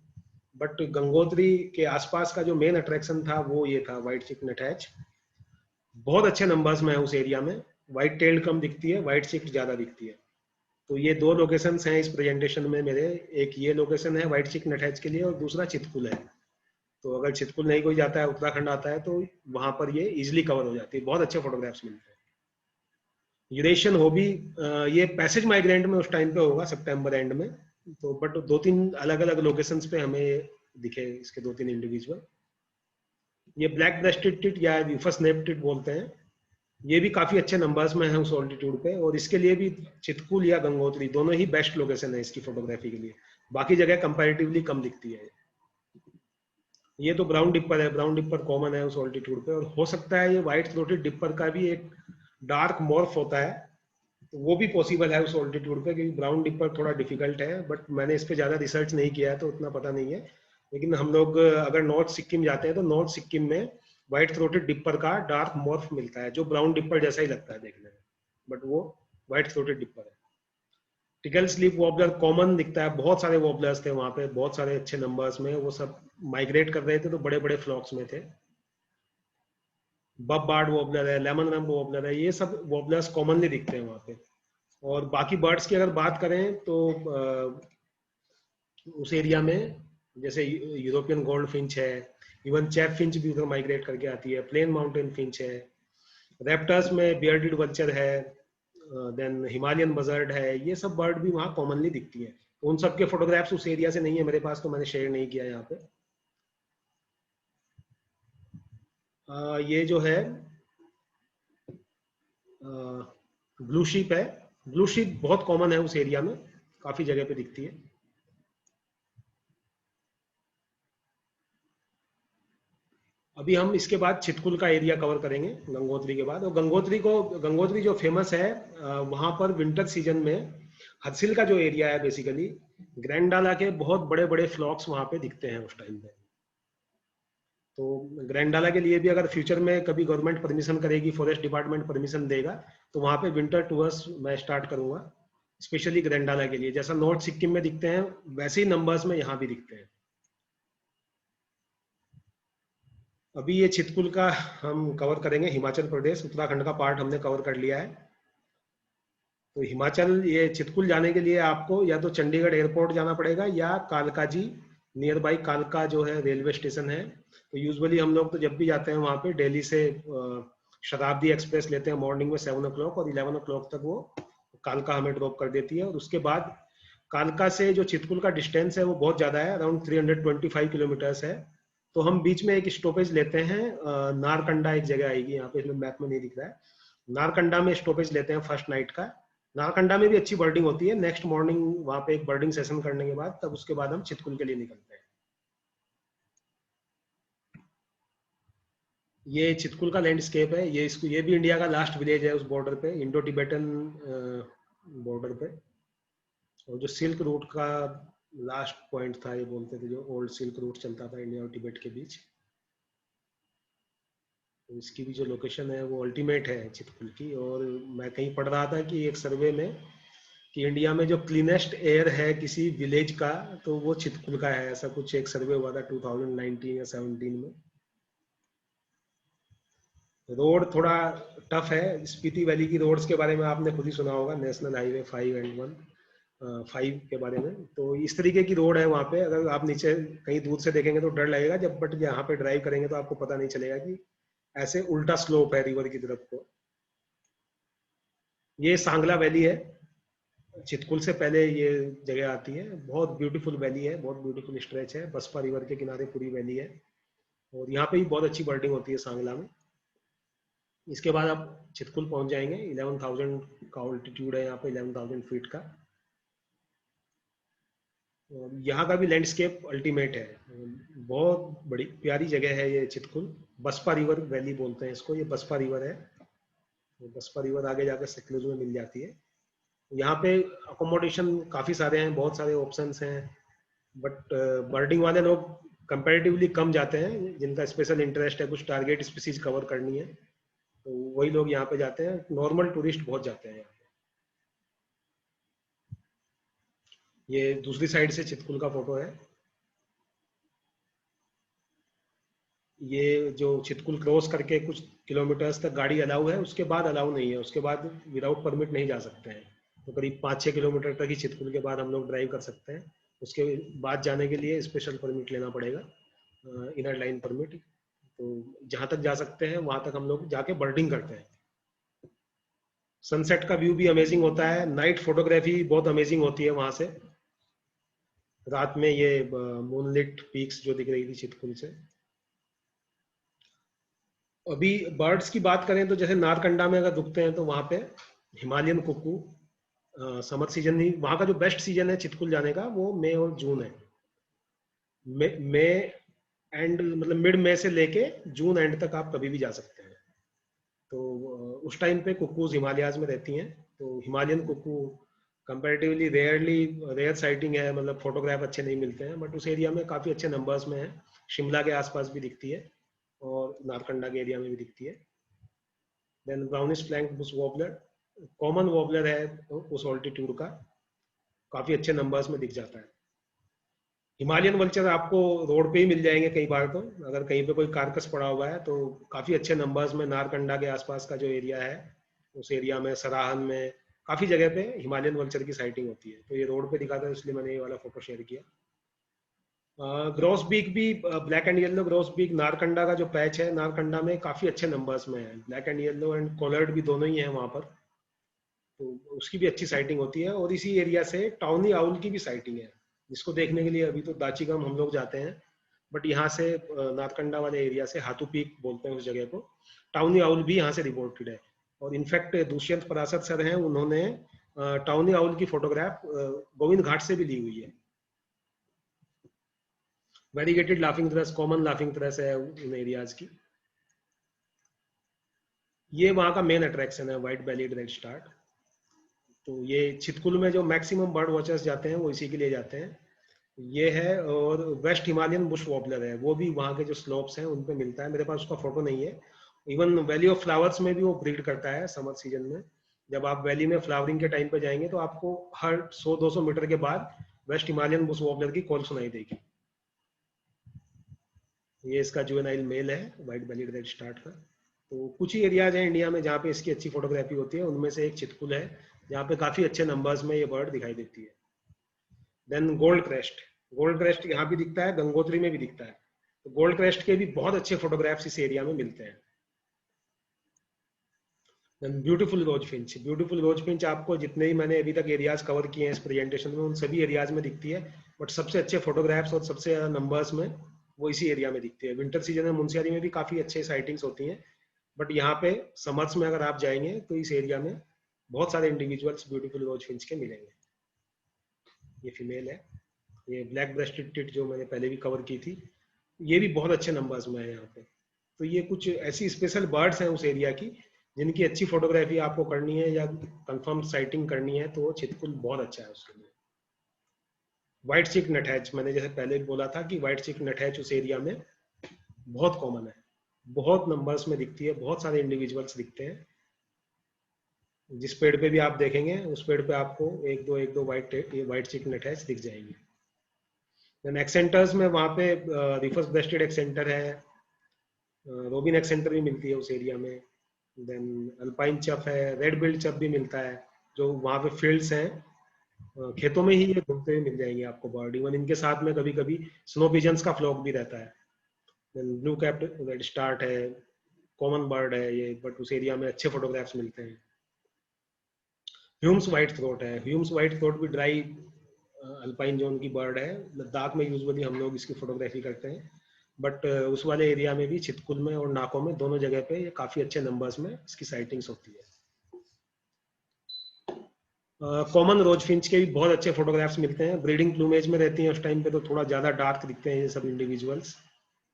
बट गंगोत्री के आसपास का जो मेन अट्रैक्शन था वो ये था, व्हाइट चिक नटहैच। बहुत अच्छे नंबर्स में है उस एरिया में। व्हाइट टेल्ड कम दिखती है, व्हाइट चिक ज़्यादा दिखती है। तो ये दो लोकेशंस हैं इस प्रेजेंटेशन में मेरे। एक ये लोकेशन है व्हाइट चिक नटहैच के लिए, और दूसरा चितकुल है। तो अगर चितकुल नहीं कोई जाता है, उत्तराखंड आता है, तो वहां पर ये इजिली कवर हो जाती है, बहुत अच्छे फोटोग्राफ्स मिलते हैं। यूरेशियन हॉबी, ये पैसेज माइग्रेंट में उस टाइम पे होगा सितंबर एंड में। तो बट 2-3 अलग अलग लोकेशंस पे हमें दिखे इसके 2-3 इंडिविजुअल। ये ब्लैक ब्रेस्टेड टिट या यूफस नेप टिट बोलते हैं, ये भी काफी अच्छे नंबर्स में है उस ऑल्टीट्यूड पे, और इसके लिए भी चितकुल या गंगोत्री दोनों ही बेस्ट लोकेशन है इसकी फोटोग्राफी के लिए। बाकी जगह कंपैरेटिवली कम दिखती है। ये तो ब्राउन डिपर है, ब्राउन डिपर कॉमन है उस ऑल्टीट्यूड पे, और हो सकता है ये व्हाइट थ्रोटेड डिपर का भी एक डार्क मॉर्फ होता है, तो वो भी पॉसिबल है उस ऑल्टीट्यूड पे, क्योंकि ब्राउन डिपर थोड़ा डिफिकल्ट है, बट मैंने इस पे ज्यादा रिसर्च नहीं किया है तो उतना पता नहीं है। लेकिन हम लोग अगर नॉर्थ सिक्किम जाते हैं तो नॉर्थ सिक्किम में व्हाइट थ्रोटेड डिपर का डार्क मॉर्फ मिलता है, जो ब्राउन डिपर जैसा ही लगता है देखने में, बट वो व्हाइट थ्रोटेड डिपर है। टिकल स्लीप वॉबलर कॉमन दिखता है, बहुत सारे वॉबलर्स थे वहां पे, बहुत सारे अच्छे नंबर्स में, वो सब माइग्रेट कर रहे थे तो बड़े बड़े फ्लॉक्स में थे। बब बार्ड वॉबलर है, लेमन रम्ब वॉबलर है, ये सब वॉबलर्स कॉमनली दिखते हैं वहां पे। और बाकी बर्ड्स की अगर बात करें तो उस एरिया में जैसे यूरोपियन गोल्ड फिंच है, इवन चैप फिंच भी उधर माइग्रेट करके आती है, प्लेन माउंटेन फिंच है, रेप्टर्स में बियर्डेड वल्चर है, देन हिमालयन बजर्ड है, ये सब बर्ड भी वहाँ कॉमनली दिखती है। उन सब के फोटोग्राफ्स उस एरिया से नहीं है मेरे पास, तो मैंने शेयर नहीं किया यहाँ पे। ये जो है ब्लू शीप है, ब्लू शीप बहुत कॉमन है उस एरिया में, काफी जगह पे दिखती है। अभी हम इसके बाद चितकुल का एरिया कवर करेंगे गंगोत्री के बाद। और गंगोत्री जो फेमस है, वहां पर विंटर सीजन में हदसिल का जो एरिया है बेसिकली, ग्रैंडाला के बहुत बड़े बड़े फ्लॉक्स वहां पे दिखते हैं उस टाइम पे। तो ग्रैंडाला के लिए भी अगर फ्यूचर में कभी गवर्नमेंट परमिशन करेगी, फॉरेस्ट डिपार्टमेंट परमिशन देगा, तो वहां पे विंटर टूर्स मैं स्टार्ट करूंगा स्पेशली ग्रैंडाला के लिए। जैसा नॉर्थ सिक्किम में दिखते हैं वैसे ही नंबर्स में यहाँ भी दिखते हैं। अभी ये चितकुल का हम कवर करेंगे, हिमाचल प्रदेश, उत्तराखंड का पार्ट हमने कवर कर लिया है। तो हिमाचल, ये चितकुल जाने के लिए आपको या तो चंडीगढ़ एयरपोर्ट जाना पड़ेगा या कालका जी, नियर बाई कालका जो है रेलवे स्टेशन है। तो यूजुअली हम लोग तो जब भी जाते हैं वहाँ पे दिल्ली से शताब्दी एक्सप्रेस लेते हैं मॉर्निंग में 7 o'clock, और 11 o'clock तक वो कालका हमें ड्रॉप कर देती है। और उसके बाद कालका से जो चितकुल का डिस्टेंस है वो बहुत ज़्यादा है, अराउंड 325 किलोमीटर्स है। तो हम बीच में एक स्टॉपेज लेते हैं, नारकंडा एक जगह आएगी यहाँ पे, इसमें मैप में नहीं दिख रहा है। नारकंडा में स्टॉपेज लेते हैं फर्स्ट नाइट का। नारकंडा में भी अच्छी बर्डिंग होती है, नेक्स्ट मॉर्निंग वहां पे एक बर्डिंग सेशन करने के बाद तब उसके बाद हम चितकुल के लिए निकलते हैं। ये चितकुल का लैंडस्केप है। ये भी इंडिया का लास्ट विलेज है उस बॉर्डर पे, इंडो टिबेटन बॉर्डर पे। और जो सिल्क रूट का लास्ट पॉइंट था, ये बोलते थे, जो ओल्ड सिल्क रूट चलता था इंडिया और तिब्बत के बीच। तो इसकी भी जो लोकेशन है वो अल्टीमेट है चितकुल की। और मैं कहीं पढ़ रहा था कि एक सर्वे में कि इंडिया में जो क्लीनेस्ट एयर है किसी विलेज का, तो वो चितकुल का है। ऐसा कुछ एक सर्वे हुआ था 2019 या 17 में। रोड थोड़ा टफ है। स्पीति वैली की रोड्स के बारे में आपने खुद ही सुना होगा, नेशनल हाईवे 5 के बारे में। तो इस तरीके की रोड है वहाँ पे। अगर आप नीचे कहीं दूर से देखेंगे तो डर लगेगा जब, बट यहाँ पे ड्राइव करेंगे तो आपको पता नहीं चलेगा कि ऐसे उल्टा स्लोप है रिवर की तरफ को। ये सांगला वैली है, चितकुल से पहले ये जगह आती है। बहुत ब्यूटीफुल वैली है, बहुत ब्यूटीफुल स्ट्रेच है, बसपा रिवर के किनारे पूरी वैली है। और यहाँ पे भी बहुत अच्छी बर्डिंग होती है सांगला में। इसके बाद आप चितकुल पहुंच जाएंगे। 11,000 का ऑल्टीट्यूड है यहाँ पे, 11,000 फीट का। और यहाँ का भी लैंडस्केप अल्टीमेट है। बहुत बड़ी प्यारी जगह है ये चितकुल। बसपा रिवर वैली बोलते हैं इसको, ये बसपा रिवर है। तो बसपा रिवर आगे जाकर सतलुज में मिल जाती है। यहाँ पे अकोमोडेशन काफ़ी सारे हैं, बहुत सारे ऑप्शंस हैं। बट बर्डिंग वाले लोग कंपैरेटिवली कम जाते हैं, जिनका स्पेशल इंटरेस्ट है, कुछ टारगेट स्पीसीज कवर करनी है, तो वही लोग यहाँ पे जाते हैं। नॉर्मल टूरिस्ट बहुत जाते हैं यहाँ पे। ये दूसरी साइड से चितकुल का फोटो है। ये जो चितकुल क्रॉस करके कुछ किलोमीटर्स तक गाड़ी अलाउ है, उसके बाद अलाउ नहीं है। उसके बाद विदाउट परमिट नहीं जा सकते हैं। तो करीब 5-6 किलोमीटर तक ही चितकुल के बाद हम लोग ड्राइव कर सकते हैं। उसके बाद जाने के लिए स्पेशल परमिट लेना पड़ेगा, इनर लाइन परमिट। तो जहाँ तक जा सकते हैं वहाँ तक हम लोग जाके बर्डिंग करते हैं। सनसेट का व्यू भी अमेजिंग होता है। नाइट फोटोग्राफी बहुत अमेजिंग होती है वहाँ से। रात में ये मूनलिट पीक्स जो दिख रही थी चितकुल से। अभी बर्ड्स की बात करें तो जैसे नारकंडा में अगर रुकते हैं तो वहाँ पे हिमालयन कुकू, समर सीजन ही वहाँ का जो बेस्ट सीजन है चितकुल जाने का, वो मई और जून है। मई एंड मतलब मिड मई से लेके जून एंड तक आप कभी भी जा सकते हैं। तो उस टाइम पे कुकूज हिमालयाज में रहती हैं। तो Himalayan cuckoo comparatively rare sighting है, मतलब फोटोग्राफ अच्छे नहीं मिलते हैं, बट उस एरिया में काफ़ी अच्छे नंबर्स में है। शिमला के आसपास भी दिखती है और नारकंडा के एरिया में भी दिखती है। Then brownish flank bush warbler, common warbler है उस ऑल्टीट्यूड का, काफ़ी अच्छे नंबर्स में दिख जाता है। हिमालयन वल्चर आपको रोड पे ही मिल जाएंगे कई बार। तो अगर कहीं पे कोई कारकस पड़ा हुआ है तो काफ़ी अच्छे नंबर्स में नारकंडा के आसपास का जो एरिया है, उस एरिया में, सराहन में, काफ़ी जगह पे हिमालयन वल्चर की साइटिंग होती है। तो ये रोड पे दिखा था, इसलिए मैंने ये वाला फोटो शेयर किया। ग्रॉस बीक भी, black and yellow grosbeak, Narkanda का जो पैच है, नारकंडा में काफ़ी अच्छे नंबर्स में है। Black and yellow and collared भी दोनों ही हैं वहाँ पर। तो उसकी भी अच्छी साइटिंग होती है। और इसी एरिया से टाउनी आउल की भी साइटिंग है, जिसको देखने के लिए अभी तो दाचीगम हम लोग जाते हैं। बट यहाँ से नारकंडा वाले एरिया से हाथू पीक बोलते हैं उस जगह को, टाउनी आउल भी यहाँ से रिपोर्टेड है। और इनफैक्ट दुष्यंत पराशर सर हैं, उन्होंने टाउनी आउल की फोटोग्राफ गोविंद घाट से भी ली हुई है। वेरीगेटेड लाफिंग थ्रस, कॉमन लाफिंग थ्रस है उन एरियाज की। ये वहाँ का मेन अट्रैक्शन है, व्हाइट बेलीड रेड स्टार्ट। तो ये चितकुल में जो मैक्सिमम बर्ड वॉचर्स जाते हैं वो इसी के लिए जाते हैं। ये है। और वेस्ट हिमालयन बुश वॉबलर है, वो भी वहाँ के जो स्लोप्स हैं उन पे मिलता है। मेरे पास उसका फोटो नहीं है। इवन वैली ऑफ फ्लावर्स में भी वो ब्रीड करता है समर सीजन में। जब आप वैली में फ्लावरिंग के टाइम पे जाएंगे तो आपको हर 100-200 मीटर के बाद वेस्ट हिमालयन बुश वॉबलर की कॉल सुनाई देगी। ये इसका जुवेनाइल मेल है, व्हाइट बेलीड रेड स्टार्ट का। तो कुछ ही एरियाज हैं इंडिया में जहाँ पे इसकी अच्छी फोटोग्राफी होती है, उनमें से एक चितकुल है, जहाँ पे काफी अच्छे नंबर्स में ये बर्ड दिखाई देती है। Then goldcrest, goldcrest यहाँ भी दिखता है, गंगोत्री में भी दिखता है। तो गोल्ड क्रेस्ट के भी बहुत अच्छे फोटोग्राफ्स इस एरिया में मिलते हैं। देन ब्यूटीफुल रोज फिंच, ब्यूटीफुल रोज फिंच आपको जितने ही मैंने अभी तक एरियाज कवर किए हैं इस प्रेजेंटेशन में, उन सभी एरियाज में दिखती है। बट सबसे अच्छे फोटोग्राफ्स और सबसे ज्यादा नंबर्स में वो इसी एरिया में दिखती है। विंटर सीजन में मुंशियारी में भी काफी अच्छे साइटिंग्स होती हैं, बट यहाँ पे समर्स में अगर आप जाएंगे तो इस एरिया में बहुत सारे इंडिविजुअल्स ब्यूटीफुल रोज फिंच के मिलेंगे। ये फीमेल है। ये ब्लैक ब्रेस्टेड टिट जो मैंने पहले भी कवर की थी, ये भी बहुत अच्छे नंबर्स में है यहाँ पे। तो ये कुछ ऐसी स्पेशल बर्ड्स हैं उस एरिया की जिनकी अच्छी फोटोग्राफी आपको करनी है या कंफर्म साइटिंग करनी है, तो छितकुल बहुत अच्छा है उसके लिए। व्हाइट चिक नटहैच, मैंने जैसे पहले भी बोला था कि व्हाइट चिक नटहैच उस एरिया में बहुत कॉमन है, बहुत नंबर्स में दिखती है, बहुत सारे इंडिविजुअल्स दिखते हैं। जिस पेड़ पे भी आप देखेंगे उस पेड़ पे आपको एक दो व्हाइट चिक नटहैच दिख जाएंगे। देन एक्सेंटर्स में वहाँ पे रिफस ब्रेस्टेड एक्सेंटर है, रोबिन एक्सेंटर भी मिलती है उस एरिया में। देन अल्पाइन चप है, रेड बिल्ड चप भी मिलता है, जो वहाँ पे फील्ड्स हैं, खेतों में ही ये घूमते हुए मिल जाएंगे आपको बर्ड। इवन इनके साथ में कभी कभी स्नो पिजन्स का फ्लॉक भी रहता है। Then blue capped redstart है, कॉमन बर्ड है ये, बट उस एरिया में अच्छे फोटोग्राफ्स मिलते हैं। ह्यूम्स व्हाइट थ्रोट है, ह्यूम्स व्हाइट थ्रोट भी ड्राई अल्पाइन जोन की बर्ड है। लद्दाख में यूजुअली हम लोग इसकी फोटोग्राफी करते हैं, बट उस वाले एरिया में भी, छितकुल में और नाको में, दोनों जगह पे ये काफी अच्छे नंबर्स में इसकी साइटिंग्स होती है। कॉमन रोजफिंच के भी बहुत अच्छे फोटोग्राफ्स मिलते हैं, ब्रीडिंग प्लूमेज में रहती हैं उस टाइम पे, तो थोड़ा ज्यादा डार्क दिखते हैं ये सब इंडिविजुअल्स।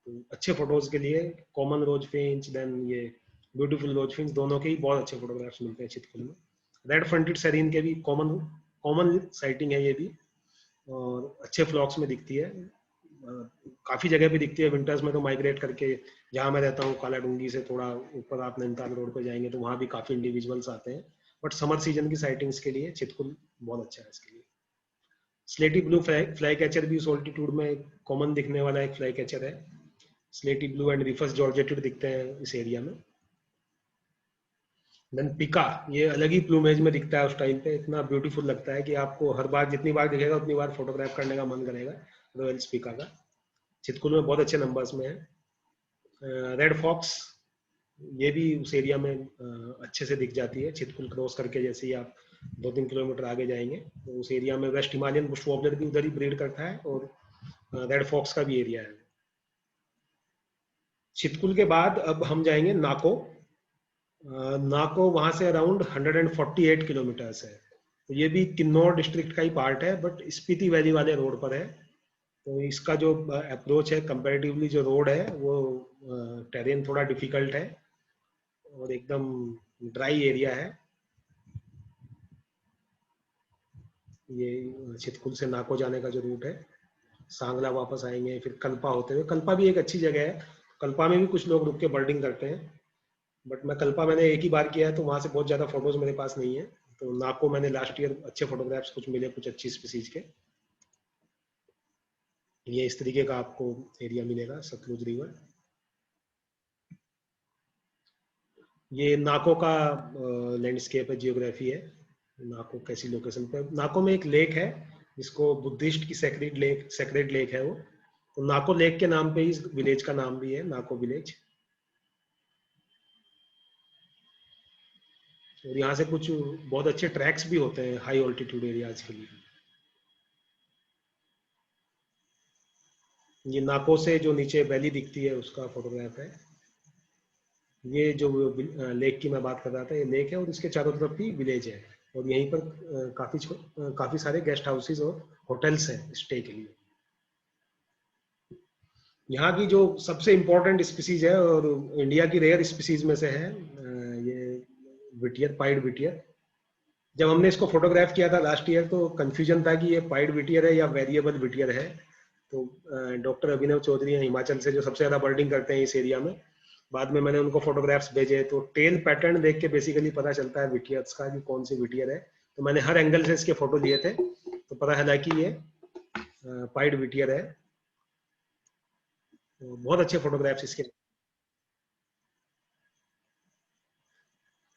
तो अच्छे फोटोज के लिए कॉमन रोजफिंच, देन ये ब्यूटीफुल रोजफिंच, दोनों के ही बहुत अच्छे फोटोग्राफ्स मिलते हैं छितकुल में। रेड फ्रंटेड सेरीन के भी कॉमन कॉमन साइटिंग है ये भी, और अच्छे फ्लॉक्स में दिखती है। काफी जगह पे दिखती है, विंटर्स में तो माइग्रेट करके, जहाँ मैं रहता हूँ काला डूंगी से थोड़ा ऊपर आप नैनीताल रोड पे जाएंगे तो वहाँ भी काफी इंडिविजुअल्स आते हैं, बट समर सीजन की साइटिंग्स के लिए छितकुल बहुत अच्छा है इसके लिए। स्लेटी ब्लू फ्लाई कैचर भी उस ऑल्टीट्यूड में कॉमन दिखने वाला एक फ्लाई कैचर है। स्लेटी ब्लू एंड रिफस जॉर्जेटेड दिखते हैं इस एरिया में। देन पिका, ये अलग ही प्लूमेज में दिखता है उस टाइम पे, इतना ब्यूटीफुल लगता है कि आपको हर बार जितनी बार दिखेगा उतनी बार फोटोग्राफ करने का मन करेगा रॉयल पिका का। छितकुल में बहुत अच्छे नंबर्स में है। रेड फॉक्स, ये भी उस एरिया में अच्छे से दिख जाती है, छितकुल क्रॉस करके जैसे ही आप 2-3 किलोमीटर आगे जाएंगे तो उस एरिया में वेस्ट हिमालयन बुश वॉबलर भी उधर ही ब्रीड करता है, और रेड फॉक्स का भी एरिया है। छितकुल के बाद अब हम जाएंगे नाको। नाको वहां से अराउंड 148 किलोमीटर्स है, तो ये भी किन्नौर डिस्ट्रिक्ट का ही पार्ट है, बट स्पीति वैली वाले रोड पर है। तो इसका जो अप्रोच है, कंपैरेटिवली जो रोड है वो टेरेन थोड़ा डिफिकल्ट है और एकदम ड्राई एरिया है। ये छितकुल से नाको जाने का जो रूट है, सांगला वापस आएंगे, फिर कल्पा होते हुए, कल्पा भी एक अच्छी जगह है, कल्पा में भी कुछ लोग रुक के बर्डिंग करते हैं, बट मैं कल्पा मैंने एक ही बार किया है तो वहां से बहुत ज्यादा फोटोज मेरे पास नहीं है। तो नाको मैंने लास्ट ईयर अच्छे फोटोग्राफ्स कुछ मिले, कुछ अच्छी स्पीसीज के। ये इस तरीके का आपको एरिया मिलेगा, सतलुज रिवर। ये नाको का लैंडस्केप है, जियोग्राफी है। नाको कैसी लोकेशन पे, नाको में एक लेक है जिसको बुद्धिस्ट की सेक्रेड लेक है वो, तो नाको लेक के नाम पे ही इस विलेज का नाम भी है, नाको विलेज। और यहाँ से कुछ बहुत अच्छे ट्रैक्स भी होते हैं हाई ऑल्टीट्यूड एरियाज के लिए। ये नाको से जो नीचे वैली दिखती है उसका फोटोग्राफ है। ये जो लेक की मैं बात कर रहा था, ये लेक है और इसके चारों तरफ भी विलेज है, और यहीं पर काफी सारे गेस्ट हाउसेस और होटल्स हैं स्टे के लिए। यहाँ की जो सबसे इम्पोर्टेंट स्पीसीज है और इंडिया की रेयर स्पीसीज में से है, ये विटियर, पाइड विटियर। जब हमने इसको फोटोग्राफ किया था लास्ट ईयर तो कंफ्यूजन था कि ये पाइड विटियर है या वेरिएबल विटियर है। तो डॉक्टर अभिनव चौधरी हैं हिमाचल से, जो सबसे ज्यादा बर्डिंग करते हैं इस एरिया में, बाद में मैंने उनको फोटोग्राफ्स भेजे तो टेल पैटर्न देख के बेसिकली पता चलता है विटियर्स का कि कौन सी विटियर है। तो मैंने हर एंगल से इसके फोटो लिए थे, तो पता चला कि ये पाइड विटियर है। तो बहुत अच्छे फोटोग्राफ्स इसके।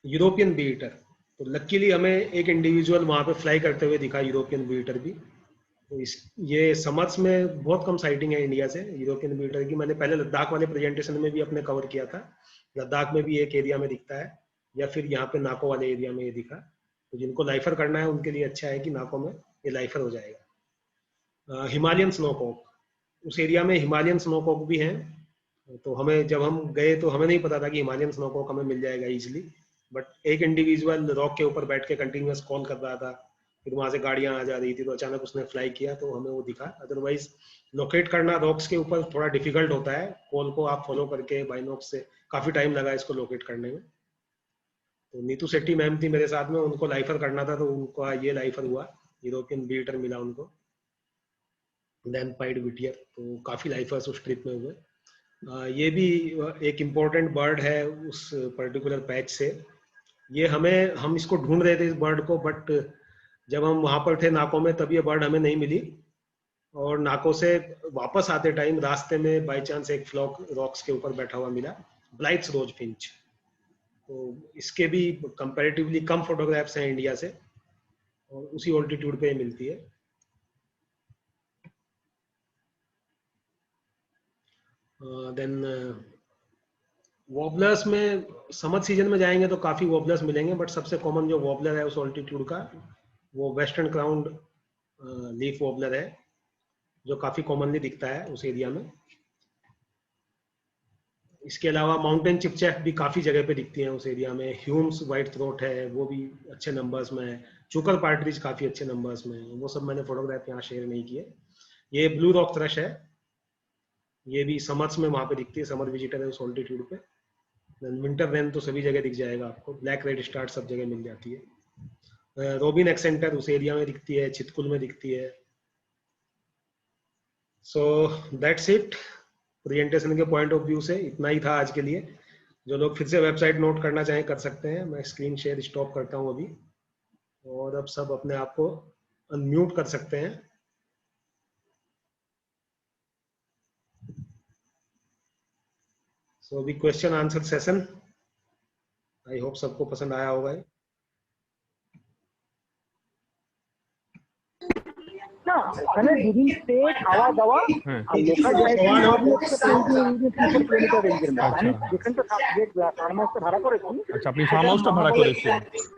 यूरोपियन बीटर, तो लकीली हमें एक इंडिविजुअल वहां पे फ्लाई करते हुए दिखा, यूरोपियन बीटर भी। तो ये समर्स में बहुत कम साइटिंग है इंडिया से यूरोपियन बीटर की। मैंने पहले लद्दाख वाले प्रेजेंटेशन में भी अपने कवर किया था, लद्दाख में भी एक एरिया में दिखता है, या फिर यहाँ पे नाको वाले एरिया में ये दिखा। तो जिनको लाइफर करना है उनके लिए अच्छा है कि नाको में ये लाइफर हो जाएगा। हिमालयन स्नोकॉक, उस एरिया में हिमालयन स्नोकॉक भी हैं। तो हमें, जब हम गए तो हमें नहीं पता था कि हिमालयन स्नोकॉक हमें मिल जाएगा इजीली, बट एक इंडिविजुअल रॉक के ऊपर बैठ के कंटिन्यूअस कॉल कर रहा था, फिर वहां से गाड़ियां आ जा रही थी, तो अचानक उसने फ्लाई किया तो हमें वो दिखा। अदरवाइज लोकेट करना रॉक्स के ऊपर थोड़ा डिफिकल्ट होता है, पोल को आप फॉलो करके बाइनोक्स से, काफी टाइम लगा इसको लोकेट करने में। तो नीतू शेट्टी मैम थी मेरे साथ में, उनको लाइफर करना था, तो उनका ये लाइफर हुआ, यूरोपियन बीटर मिला उनको, देन पाइड विटियर, तो काफी लाइफर्स उस ट्रिप में हुए। ये भी एक इम्पोर्टेंट बर्ड है उस पर्टिकुलर पैच से। ये हम इसको ढूंढ रहे थे इस बर्ड को, बट जब हम वहां पर थे नाकों में तब ये बर्ड हमें नहीं मिली, और नाकों से वापस आते टाइम रास्ते में बाय चांस एक फ्लॉक रॉक्स के ऊपर बैठा हुआ मिला, ब्लाइट्स रोज फिंच। तो इसके भी कंपैरेटिवली कम फोटोग्राफ्स हैं इंडिया से, और उसी ऑल्टीट्यूड पे मिलती है। देन वॉबलर्स में समर सीजन में जाएंगे तो काफी वॉबलर्स मिलेंगे, बट सबसे कॉमन जो वॉबलर है उस ऑल्टीट्यूड का, वो वेस्टर्न क्राउंड लीफ वॉबलर है, जो काफी कॉमनली दिखता है उस एरिया में। इसके अलावा माउंटेन चिपचैफ भी काफी जगह पे दिखती हैं उस एरिया में। ह्यूम्स व्हाइट थ्रोट है, वो भी अच्छे नंबर्स में है। चूकर पार्ट्रिज काफी अच्छे नंबर्स में है, वो सब मैंने फोटोग्राफ यहाँ शेयर नहीं किए। ये ब्लू रॉक थ्रश है, ये भी समर्स में वहां पे दिखती है, समर विजिटर है उस ऑल्टीट्यूड पे। विंटर रेन तो सभी जगह दिख जाएगा आपको, ब्लैक रेड स्टार सब जगह मिल जाती है। रोबिन एक्सेंटर उस एरिया में दिखती है, चितकुल में दिखती है। सो दैट्स इट, प्रेजेंटेशन के पॉइंट ऑफ व्यू से इतना ही था आज के लिए। जो लोग फिर से वेबसाइट नोट करना चाहें कर सकते हैं। मैं स्क्रीन शेयर स्टॉप करता हूं अभी, और अब सब अपने आप को अनम्यूट कर सकते हैं। सो अभी question answer session, I hope सबको पसंद आया होगा। না ওখানে দুদিন স্টে খাওয়া দাওয়া আর লেখা যায় কিলোমিটার রেঞ্জের মধ্যে। আমি যেখানে তো ফার্ম হাউসটা ভাড়া করেছি। আচ্ছা, আপনি ফার্ম হাউসটা ভাড়া করেছেন,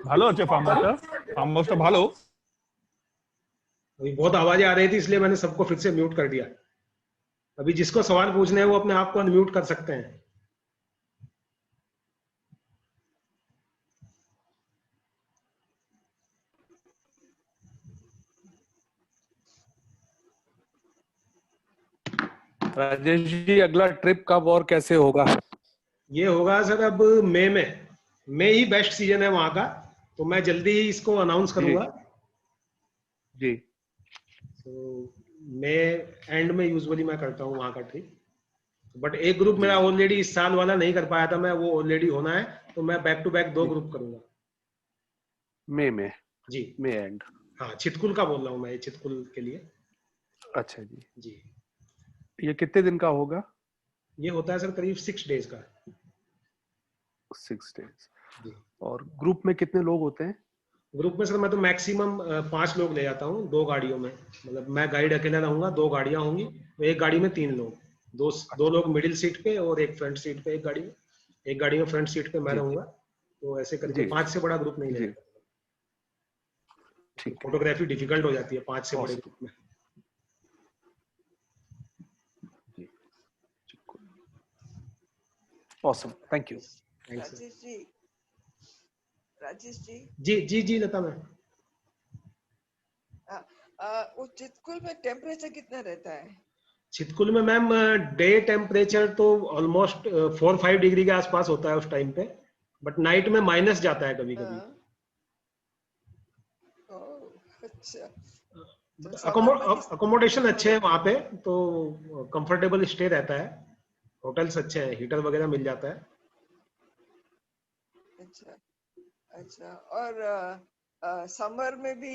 ভালো আছে ফার্ম হাউসটা? ফার্ম হাউসটা ভালো। अभी बहुत आवाजें आ रही थी इसलिए मैंने सबको फिर से म्यूट कर दिया। अभी जिसको सवाल पूछने हैं वो अपने आप को अनम्यूट कर सकते हैं। राजेश जी, अगला ट्रिप कब और कैसे होगा? ये होगा सर अब मई ही बेस्ट सीजन है वहां का, तो मैं जल्दी ही इसको अनाउंस करूंगा जी। तो मई एंड में यूजुअली मैं करता हूँ वहां का ट्रिप, बट एक ग्रुप मेरा ऑलरेडी इस साल वाला नहीं कर पाया था मैं, वो ऑलरेडी होना है, तो मैं बैक टू बैक 2 ग्रुप करूंगा मई में जी, मई एंड। हाँ चितकुल का बोल रहा हूँ मैं, चितकुल के लिए। अच्छा जी जी, ये कितने दिन का होगा? ये होता है सर करीब 6 डेज का। 6 डेज। जी, और ग्रुप में कितने लोग होते हैं? ग्रुप में सर मैं तो मैक्सिमम 5 लोग ले जाता हूँ 2 गाड़ियों में, मतलब मैं गाइड अकेला रहूंगा, 2 गाड़ियां होंगी, तो एक गाड़ी में 3 लोग, दो लोग मिडिल सीट पे और एक फ्रंट सीट पे, एक गाड़ी में फ्रंट सीट पे मैं रहूंगा, तो ऐसे करके 5 से बड़ा ग्रुप नहीं ले जाता। ठीक, फोटोग्राफी डिफिकल्ट हो जाती है 5 से बड़े ग्रुप में। Awesome, thank you. Rajesh ji जी जी लता मैम, उस चितकुल में टेम्परेचर कितना रहता है? चितकुल में मैम डे टेम्परेचर तो ऑलमोस्ट 4-5 डिग्री के आसपास होता है उस टाइम पे, बट नाइट में माइनस जाता है कभी कभी। अच्छा, अकोमोडेशन अच्छे है वहां पे, तो कंफर्टेबल स्टे रहता है, होटल्स अच्छे हैं, हीटर वगैरह मिल जाता है। अच्छा और समर में भी,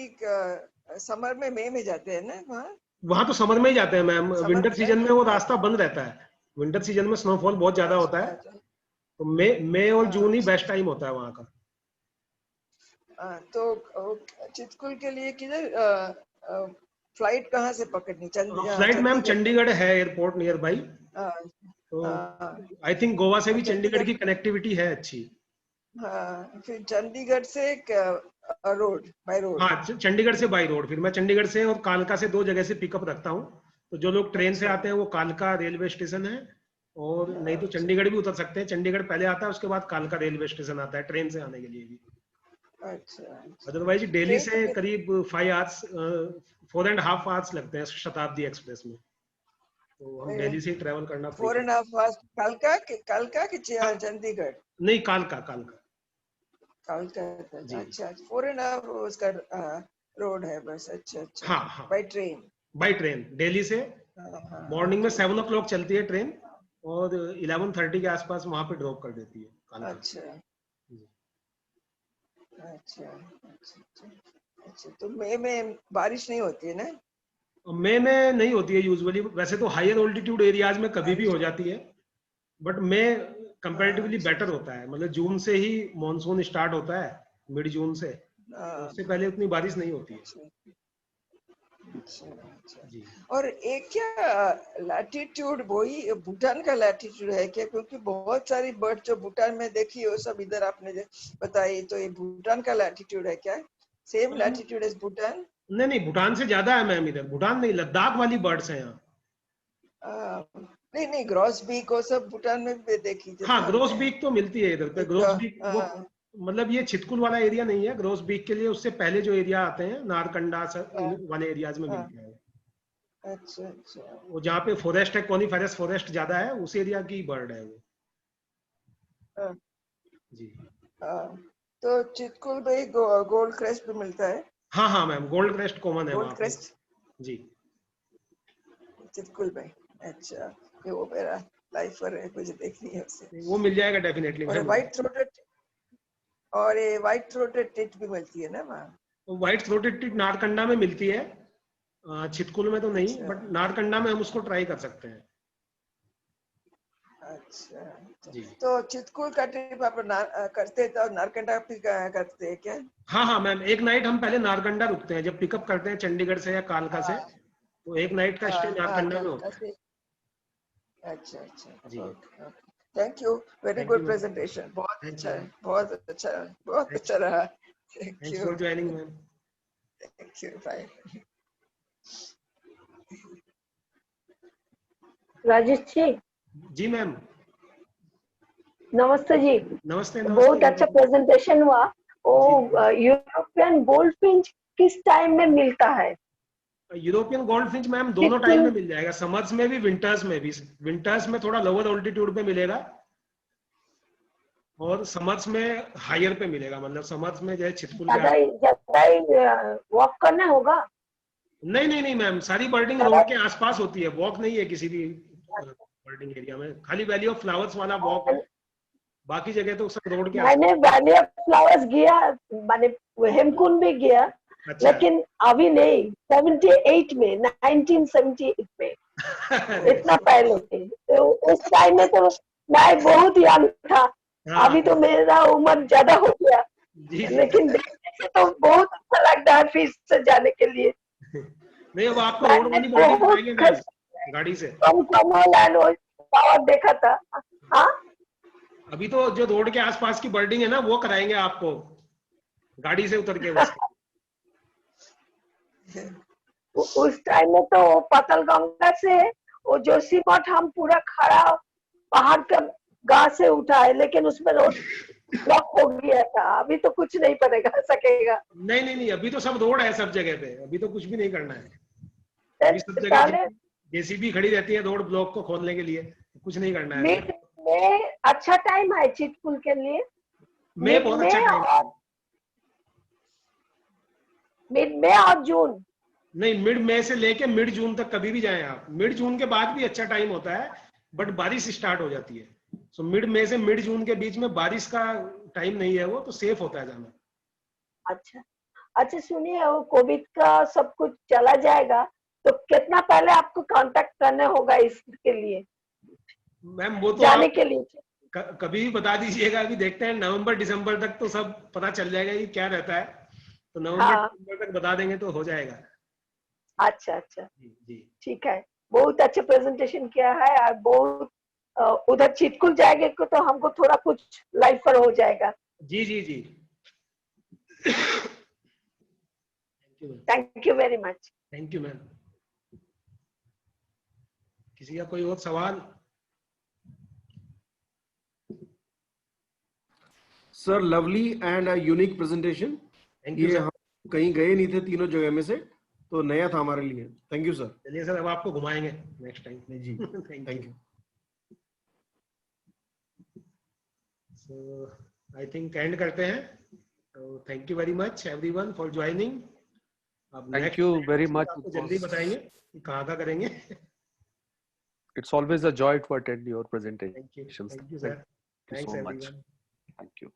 समर में मई में जाते हैं ना वहाँ तो समर में ही जाते हैं मैम, विंटर सीजन में वो रास्ता बंद रहता है, विंटर सीजन में स्नोफॉल बहुत ज्यादा होता है, तो मई और जून ही बेस्ट टाइम होता है वहाँ का। तो चितकुल के लिए किधर फ्लाइट कहाँ से पकड़नी? फ्लाइट मैम चंडीगढ़ है एयरपोर्ट नियर बाई, तो आई थिंक गोवा से भी चंडीगढ़ की कनेक्टिविटी है अच्छी। फिर चंडीगढ़ से रोड बाय रोड, हाँ चंडीगढ़ से बाई रोड, फिर मैं चंडीगढ़ से और कालका से 2 जगह से पिकअप रखता हूँ, तो जो लोग ट्रेन से आते हैं वो कालका रेलवे स्टेशन है, और नहीं तो चंडीगढ़ भी उतर सकते हैं, चंडीगढ़ पहले आता है उसके बाद कालका रेलवे स्टेशन आता है ट्रेन से आने के लिए भी। अच्छा अदरवाइज दिल्ली ट्रेन से में करीब 5 आवर्स 4.5 आवर्स लगते हैं शताब्दी एक्सप्रेस में, तो हम दिल्ली से ही ट्रेवल करना four prefer. And half hours कालका के चंडीगढ़ नहीं, कालका कालका। कालका जी अच्छा 4.5 उसका रोड है बस अच्छा अच्छा हाँ हाँ, by train by train Delhi से मॉर्निंग में ओके 7 o'clock चलती है ट्रेन, और 11:30 के आसपास वहां पे ड्रॉप कर देती है कालका। अच्छा जी। अच्छा अच्छा अच्छा तो मई में बारिश नहीं होती है ना मई में नहीं होती है यूजुअली, वैसे तो हायर ऑल्टीट्यूड एरियाज में कभी भी बारिश हो जाती है, बट मई कंपैरेटिवली अच्छा बेटर होता है, मतलब जून से ही मॉनसून स्टार्ट होता है, मिड जून से, तो उससे पहले उतनी बारिश नहीं होती है। अच्छा अच्छा अच्छा जी और एक क्या लैटिट्यूड वही भूटान का लैटिट्यूड है क्या क्योंकि बहुत सारी बर्ड जो भूटान में देखी वो सब इधर आपने बताई तो ये भूटान का लैटिट्यूड है क्या सेम लैटिट्यूड एज भूटान नहीं नहीं, भूटान से ज्यादा है मैम इधर, भूटान नहीं, लद्दाख वाली बर्ड्स हैं यहाँ। नहीं नहीं ग्रॉस बीक वो सब भूटान में भी देखी थे हाँ, ना ग्रोस हमने बीक तो मिलती है इधर पे, एक ग्रोस बीक वो मतलब ये छितकुल वाला एरिया नहीं है, ग्रोस बीक के लिए उससे पहले जो एरिया आते हैं नारकंडा वाले एरियाज में मिलते हैं। अच्छा अच्छा वो जहाँ पे फॉरेस्ट है, कॉनिफेरस फॉरेस्ट ज्यादा है, उस एरिया की बर्ड है वो। हाँ, जी हाँ। तो चितकुल में गोल्ड क्रेस्ट भी मिलता है हाँ हाँ मैम, गोल्ड क्रेस्ट कॉमन है गोल्ड वहाँ पे। क्रेस्ट जी चितकुल में अच्छा ये वो मेरा लाइफ पर है मुझे देखनी है उसे वो मिल जाएगा डेफिनेटली और मैम। व्हाइट थ्रोटेड और ये व्हाइट थ्रोटेड टिट भी मिलती है ना वहाँ व्हाइट थ्रोटेड टिट नारकंडा में मिलती है, छितकुल में तो नहीं, अच्छा बट नारकंडा में हम उसको ट्राई कर सकते हैं। अच्छा जी तो चितकुल का ट्रिप आप करते तो नारकंडा भी करते हैं क्या हाँ हाँ मैम, एक नाइट हम पहले नारकंडा रुकते हैं जब पिकअप करते हैं चंडीगढ़ से या कालका से, हाँ तो एक नाइट का स्टे हाँ नारकंडा में कालका होता है। से अच्छा अच्छा जी okay okay thank you very thank you good ma'am. Presentation बहुत थैंक अच्छा यू है मैम। बहुत अच्छा रहा thank thanks you for joining ma'am. Bye Rajesh ji जी मैम। नमस्ते जी। नमस्ते नमस्ते बहुत अच्छा मैडम। प्रेजेंटेशन हुआ। जी वो यूरोपियन गोल्ड फिंच किस टाइम में मिलता है? यूरोपियन गोल्ड फिंच मैम दोनों टाइम चितकुल में मिल जाएगा, समर्स में भी विंटर्स में भी। विंटर्स में थोड़ा लोअर ऑल्टीट्यूड पे मिलेगा, और समर्स में हायर पे मिलेगा, मतलब समर्स में जो है छितकुल के आस। ज्यादा ही वॉक करना होगा? नहीं नहीं नहीं मैम, सारी बर्डिंग ज्यादा रोड के आसपास होती है, वॉक नहीं है किसी भी बर्डिंग एरिया में, खाली वैली ऑफ फ्लावर्स वाला वॉक है, बाकी जगह तो सब रोड के आस। मैंने वैली ऑफ फ्लावर्स गया, मैंने हेमकुंड भी गया, अच्छा लेकिन अभी नहीं, 78 में, 1978 में, अरे इतना पहले थे। तो उस टाइम में तो मैं बहुत यंग था, हाँ अभी तो मेरा उम्र ज्यादा हो गया, जी जी। लेकिन देखने से तो बहुत अच्छा लगता है फिर से जाने के लिए। नहीं, अब आपको रोड मैंने वाली बर्डिंग बहुत कराएंगे मैम, गाड़ी से। कम कमल एंड फ्लावर देखा था। हाँ, अभी तो जो रोड के आसपास की बर्डिंग है ना, वो कराएंगे आपको गाड़ी से उतर के बस। उस टाइम में तो पाताल गंगा से वो जोशीमठ हम पूरा खड़ा पहाड़ का घास से उठा है, लेकिन उसमें रोड ब्लॉक हो गया था। अभी तो कुछ नहीं पड़ेगा सकेगा। नहीं नहीं नहीं, अभी तो सब रोड है सब जगह पे, अभी तो कुछ भी नहीं करना है। अभी सब जगह पहले जेसीबी खड़ी रहती है रोड ब्लॉक को खोलने के लिए, कुछ नहीं करना है अभी। मिड में अच्छा टाइम है चितकुल के लिए। मई मिड बहुत में अच्छा टाइम है। और मिड में और जून। नहीं, मिड मई से लेके मिड जून तक कभी भी जाएं आप, मिड जून के बाद भी अच्छा टाइम होता है, बट बारिश स्टार्ट हो जाती है। सो मिड मई से मिड जून के बीच में बारिश का टाइम नहीं है, वो तो सेफ होता है जाना। अच्छा अच्छा, सुनिए, वो कोविड का सब कुछ चला जाएगा तो कितना पहले आपको कांटेक्ट करना होगा इसके लिए, मैम वो तो जाने आप के लिए? कभी भी बता दीजिएगा, अभी देखते हैं नवंबर दिसंबर तक तो सब पता चल जाएगा कि क्या रहता है, तो नवंबर हाँ, दिसंबर तक बता देंगे तो हो जाएगा। अच्छा अच्छा, जी जी ठीक है। बहुत अच्छा प्रेजेंटेशन किया है, और बहुत उधर चितकुल जाएंगे तो हमको थोड़ा कुछ लाइफ पर हो जाएगा। जी जी जी। Thank you ma'am. Thank you very much. Thank you ma'am. किसी का कोई और सवाल? Sir lovely and a unique presentation. Thank you ये सर। हम कहीं गए नहीं थे तीनों जगह में से, तो नया था हमारे लिए। Thank you sir. चलिए सर, अब आपको घुमाएंगे नेक्स्ट टाइम जी thank you. So I think end करते हैं। तो thank you very much everyone for joining. अब Thank next you very much. आपको जल्दी बताएंगे कि कहाँ का करेंगे। It's always a joy to attend your presentation. Thank you sir. Thanks so much. Everyone. Thank you.